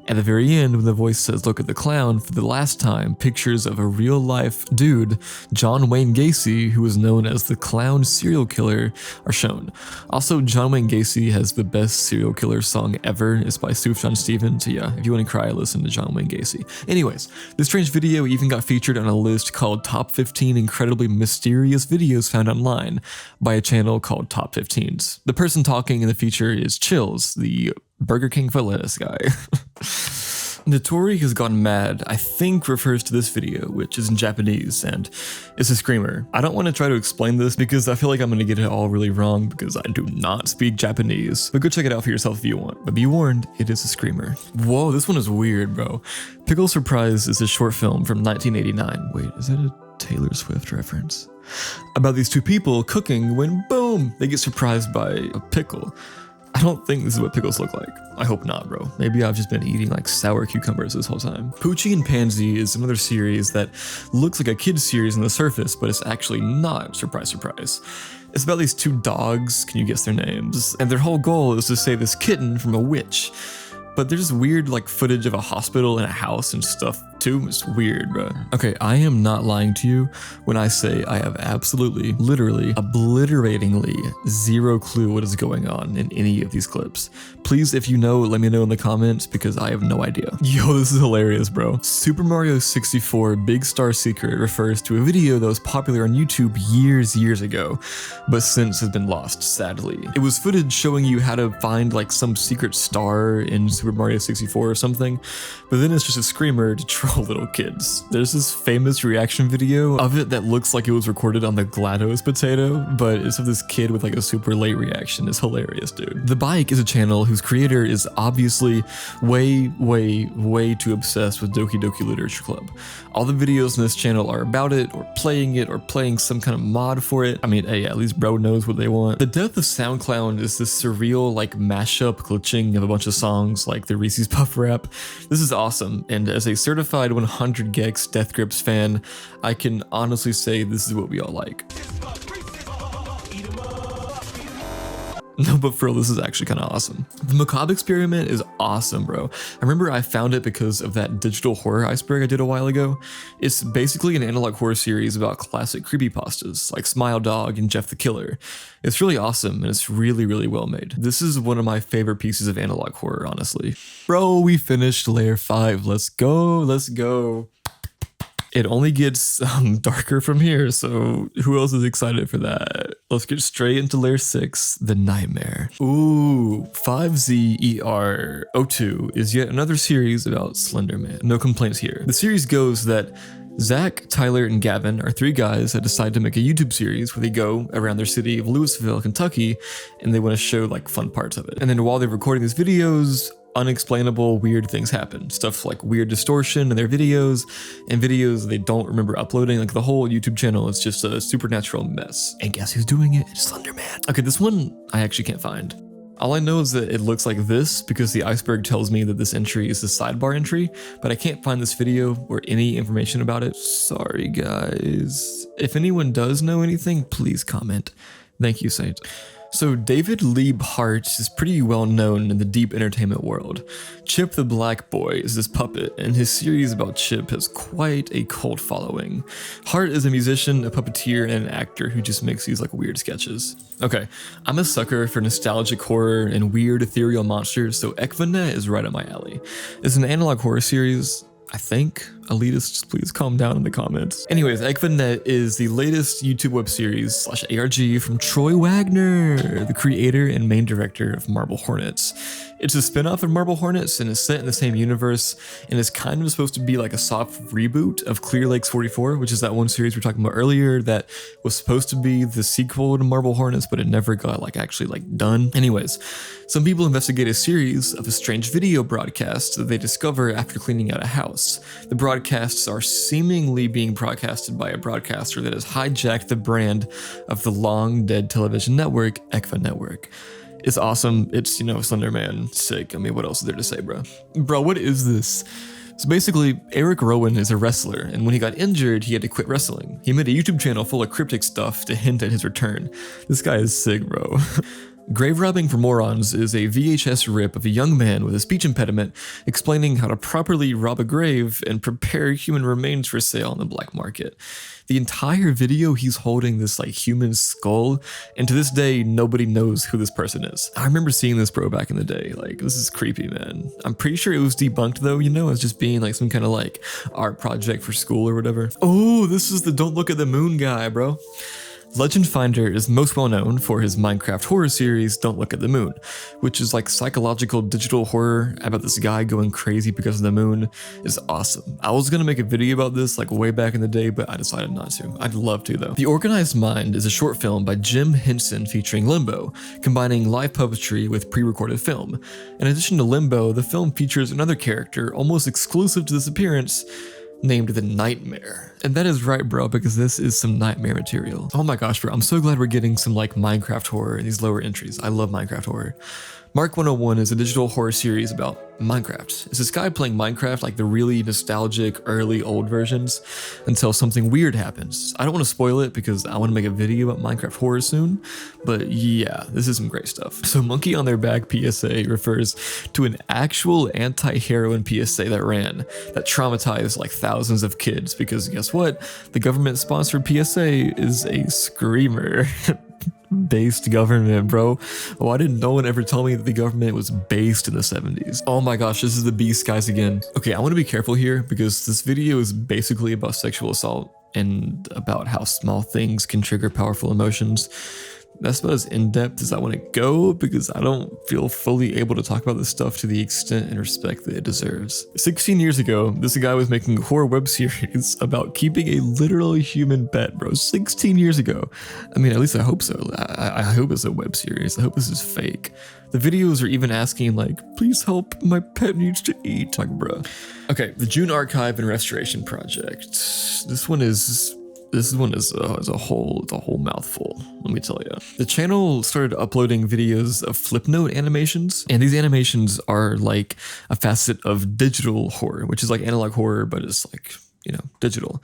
Speaker 1: At the very end, when the voice says look at the clown for the last time, pictures of a real life dude, John Wayne Gacy, who is known as the clown serial killer, are shown. Also, John Wayne Gacy has the best serial killer song ever. It's by Sufjan Stevens. So yeah, if you want to cry, listen to John Wayne Gacy. Anyways, this strange video even got featured on a list called Top 15 Incredibly Mysterious Videos Found Online by a channel called Top 15s. The person talking in the feature is Chills, the Burger King foot lettuce guy. Notori has gone mad, I think refers to this video, which is in Japanese and is a screamer. I don't want to try to explain this because I feel like I'm going to get it all really wrong because I do not speak Japanese, but go check it out for yourself if you want. But be warned, it is a screamer. Whoa, this one is weird, bro. Pickle Surprise is a short film from 1989. Wait, is that a Taylor Swift reference? About these two people cooking when boom, they get surprised by a pickle. I don't think this is what pickles look like. I hope not, bro. Maybe I've just been eating like sour cucumbers this whole time. Poochie and Pansy is another series that looks like a kid's series on the surface, but it's actually not. Surprise, surprise. It's about these two dogs, can you guess their names? And their whole goal is to save this kitten from a witch. But there's weird like footage of a hospital and a house and stuff too. It's weird, bro. Okay, I am not lying to you when I say I have absolutely, literally, obliteratingly zero clue what is going on in any of these clips. Please, if you know, let me know in the comments because I have no idea. Yo, this is hilarious, bro. Super Mario 64 Big Star Secret refers to a video that was popular on YouTube years ago, but since has been lost, sadly. It was footage showing you how to find like some secret star in Super Mario 64 or something, but then it's just a screamer to troll little kids. There's this famous reaction video of it that looks like it was recorded on the GLaDOS potato, but it's of this kid with like a super late reaction. It's hilarious, dude. The Bike is a channel whose creator is obviously way too obsessed with Doki Doki Literature Club. All the videos on this channel are about it, or playing some kind of mod for it. I mean, hey, at least bro knows what they want. The Death of SoundClown is this surreal like mashup glitching of a bunch of songs like the Reese's Puff rap. This is awesome, and as a certified 100 gex Death Grips fan, I can honestly say this is what we all like. No, but for real, this is actually kind of awesome. The Macabre experiment is awesome, bro. I remember I found it because of that digital horror iceberg I did a while ago. It's basically an analog horror series about classic creepypastas like Smile Dog and Jeff the Killer. It's really awesome and it's really well made. This is one of my favorite pieces of analog horror, honestly. Bro, we finished layer 5. Let's go. It only gets darker from here, so who else is excited for that? Let's get straight into layer 6, the nightmare. Ooh, 5ZER02 is yet another series about Slender Man. No complaints here. The series goes that Zach, Tyler, and Gavin are 3 guys that decide to make a YouTube series where they go around their city of Louisville, Kentucky, and they want to show like fun parts of it. And then while they're recording these videos, unexplainable weird things happen. Stuff like weird distortion in their videos and videos they don't remember uploading. Like the whole YouTube channel is just a supernatural mess. And guess who's doing it? It's Slender Man. Okay, this one I actually can't find. All I know is that it looks like this because the Iceberg tells me that this entry is the sidebar entry, but I can't find this video or any information about it. Sorry, guys. If anyone does know anything, please comment. Thank you, Saint. So David Lieb Hart is pretty well known in the deep entertainment world. Chip the Black Boy is this puppet, and his series about Chip has quite a cult following. Hart is a musician, a puppeteer, and an actor who just makes these like weird sketches. Okay, I'm a sucker for nostalgic horror and weird ethereal monsters, so Ekvanet is right up my alley. It's an analog horror series, I think. Elitists, please calm down in the comments. Anyways, Ekvanet is the latest YouTube web series / ARG from Troy Wagner, the creator and main director of Marble Hornets. It's a spin-off of Marble Hornets and is set in the same universe and is kind of supposed to be like a soft reboot of Clear Lakes 44, which is that one series we were talking about earlier that was supposed to be the sequel to Marble Hornets, but it never got like actually like done. Anyways, some people investigate a series of a strange video broadcast that they discover after cleaning out a house. The broadcasts are seemingly being broadcasted by a broadcaster that has hijacked the brand of the long dead television network, Ekva Network. It's awesome. It's, you know, Slender Man. Sick. I mean, what else is there to say, bro? Bro, what is this? So basically, Eric Rowan is a wrestler, and when he got injured, he had to quit wrestling. He made a YouTube channel full of cryptic stuff to hint at his return. This guy is sick, bro. Grave Robbing for Morons is a VHS rip of a young man with a speech impediment explaining how to properly rob a grave and prepare human remains for sale on the black market. The entire video he's holding this like human skull, and to this day nobody knows who this person is. I remember seeing this bro back in the day. Like, this is creepy, man. I'm pretty sure it was debunked though, you know, as just being like some kind of like art project for school or whatever. Oh, this is the Don't Look at the Moon guy, bro. Legend Finder is most well known for his Minecraft horror series Don't Look at the Moon, which is like psychological digital horror about this guy going crazy because of the moon. Is awesome. I was gonna make a video about this like way back in the day, but I decided not to. I'd love to though. The Organized Mind is a short film by Jim Henson featuring Limbo, combining live puppetry with pre-recorded film. In addition to Limbo, the film features another character almost exclusive to this appearance, named the Nightmare. And that is right, bro, because this is some nightmare material. Oh my gosh, bro, I'm so glad we're getting some like Minecraft horror in these lower entries. I love Minecraft horror. Mark 101 is a digital horror series about Minecraft. It's this guy playing Minecraft, like the really nostalgic early old versions, until something weird happens. I don't want to spoil it because I want to make a video about Minecraft horror soon, but yeah, this is some great stuff. So Monkey on Their Back PSA refers to an actual anti-heroin PSA that ran, that traumatized like thousands of kids, because guess what? The government-sponsored PSA is a screamer. Based government, bro. Why didn't no one ever tell me that the government was based in the 70s? Oh my gosh, this is the Beast guys again. Okay, I want to be careful here because this video is basically about sexual assault and about how small things can trigger powerful emotions. That's about as in-depth as I want to go because I don't feel fully able to talk about this stuff to the extent and respect that it deserves. 16 years ago, this guy was making a horror web series about keeping a literal human pet, bro. 16 years ago. I mean, at least I hope so. I hope it's a web series. I hope this is fake. The videos are even asking like, please help, my pet needs to eat. Like, bro. Okay, the June Archive and Restoration Project. This one is a whole mouthful, let me tell you. The channel started uploading videos of Flipnote animations, and these animations are like a facet of digital horror, which is like analog horror, but it's like, you know, digital.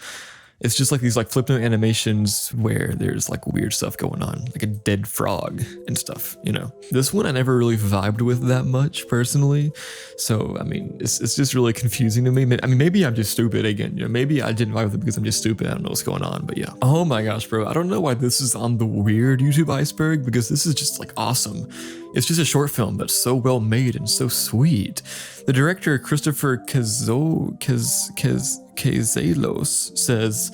Speaker 1: It's just like these like Flipnote animations where there's like weird stuff going on, like a dead frog and stuff, you know. This one I never really vibed with that much personally. So, I mean, it's just really confusing to me. I mean, maybe I'm just stupid again, you know, maybe I didn't vibe with it because I'm just stupid. I don't know what's going on, but yeah. Oh my gosh, bro. I don't know why this is on the weird YouTube Iceberg because this is just like awesome. It's just a short film that's so well made and so sweet. The director, Christopher Kazelos, says,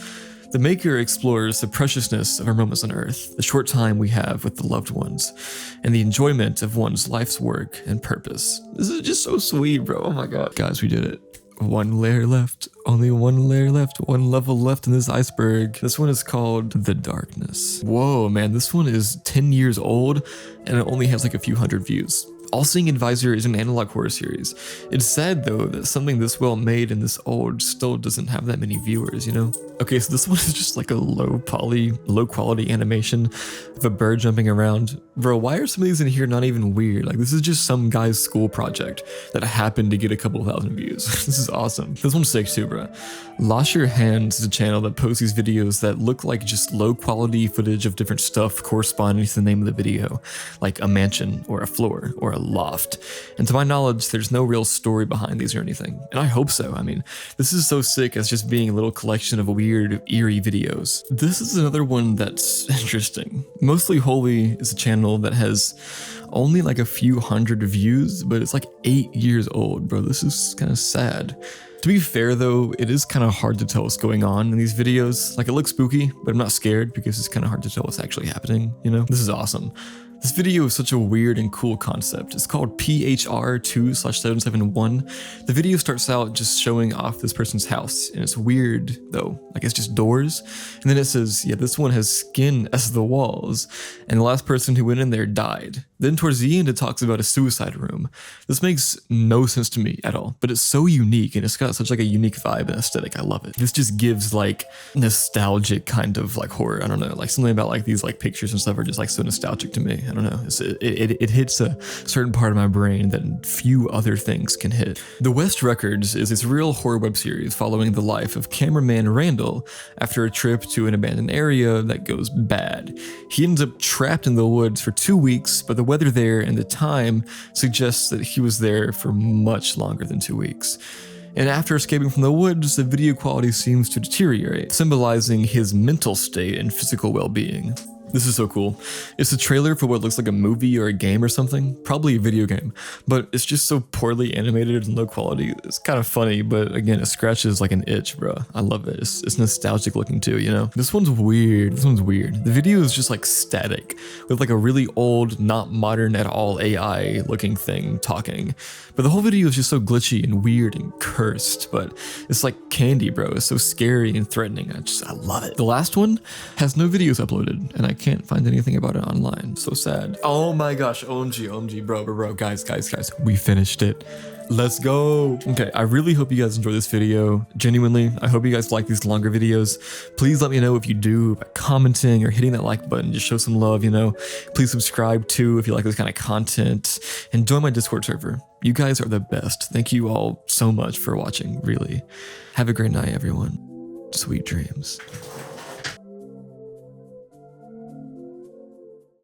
Speaker 1: the maker explores the preciousness of our moments on Earth, the short time we have with the loved ones, and the enjoyment of one's life's work and purpose. This is just so sweet, bro. Oh my god. Guys, we did it. One layer left, only one layer left, one level left in this iceberg. This one is called The Darkness. Whoa, man, this one is 10 years old and it only has like a few hundred views. All Seeing Advisor is an analog horror series. It's sad though that something this well made and this old still doesn't have that many viewers, you know? Okay, so this one is just like a low quality animation of a bird jumping around. Bro, why are some of these in here not even weird? Like, this is just some guy's school project that happened to get a couple thousand views. This is awesome. This one's sick too, bro. Losh Your Hands is a channel that posts these videos that look like just low quality footage of different stuff corresponding to the name of the video, like a mansion or a floor or a loft. And to my knowledge, there's no real story behind these or anything. And I hope so. I mean, this is so sick as just being a little collection of weird, eerie videos. This is another one that's interesting. Mostly Holy is a channel that has only like a few hundred views, but it's like 8 years old, bro. This is kind of sad. To be fair though, it is kind of hard to tell what's going on in these videos. Like, it looks spooky, but I'm not scared because it's kind of hard to tell what's actually happening, you know? This is awesome. This video is such a weird and cool concept. It's called PHR2/771. The video starts out just showing off this person's house, and it's weird though. Like, it's just doors. And then it says, yeah, this one has skin as the walls, and the last person who went in there died. Then towards the end, it talks about a suicide room. This makes no sense to me at all, but it's so unique, and it's got such like a unique vibe and aesthetic. I love it. This just gives like nostalgic kind of like horror. I don't know, like something about like these like pictures and stuff are just like so nostalgic to me. I don't know. It hits a certain part of my brain that few other things can hit. The West Records is this real horror web series following the life of cameraman Randall after a trip to an abandoned area that goes bad. He ends up trapped in the woods for 2 weeks, but the weather there and the time suggests that he was there for much longer than 2 weeks. And after escaping from the woods, the video quality seems to deteriorate, symbolizing his mental state and physical well-being. This is so cool. It's a trailer for what looks like a movie or a game or something, probably a video game, but it's just so poorly animated and low quality. It's kind of funny, but again, it scratches like an itch, bro. I love it. It's nostalgic looking too, you know? This one's weird. The video is just like static with like a really old, not modern at all AI looking thing talking. But the whole video is just so glitchy and weird and cursed, but it's like candy, bro. It's so scary and threatening. I love it. The last one has no videos uploaded, and I can't find anything about it online. So sad. Oh my gosh, OMG, bro, guys, we finished it. Let's go. Okay, I really hope you guys enjoyed this video. Genuinely, I hope you guys like these longer videos. Please let me know if you do by commenting or hitting that like button. Just show some love, you know. Please subscribe too if you like this kind of content, and join my Discord server. You guys are the best. Thank you all so much for watching, really. Have a great night, everyone. Sweet dreams.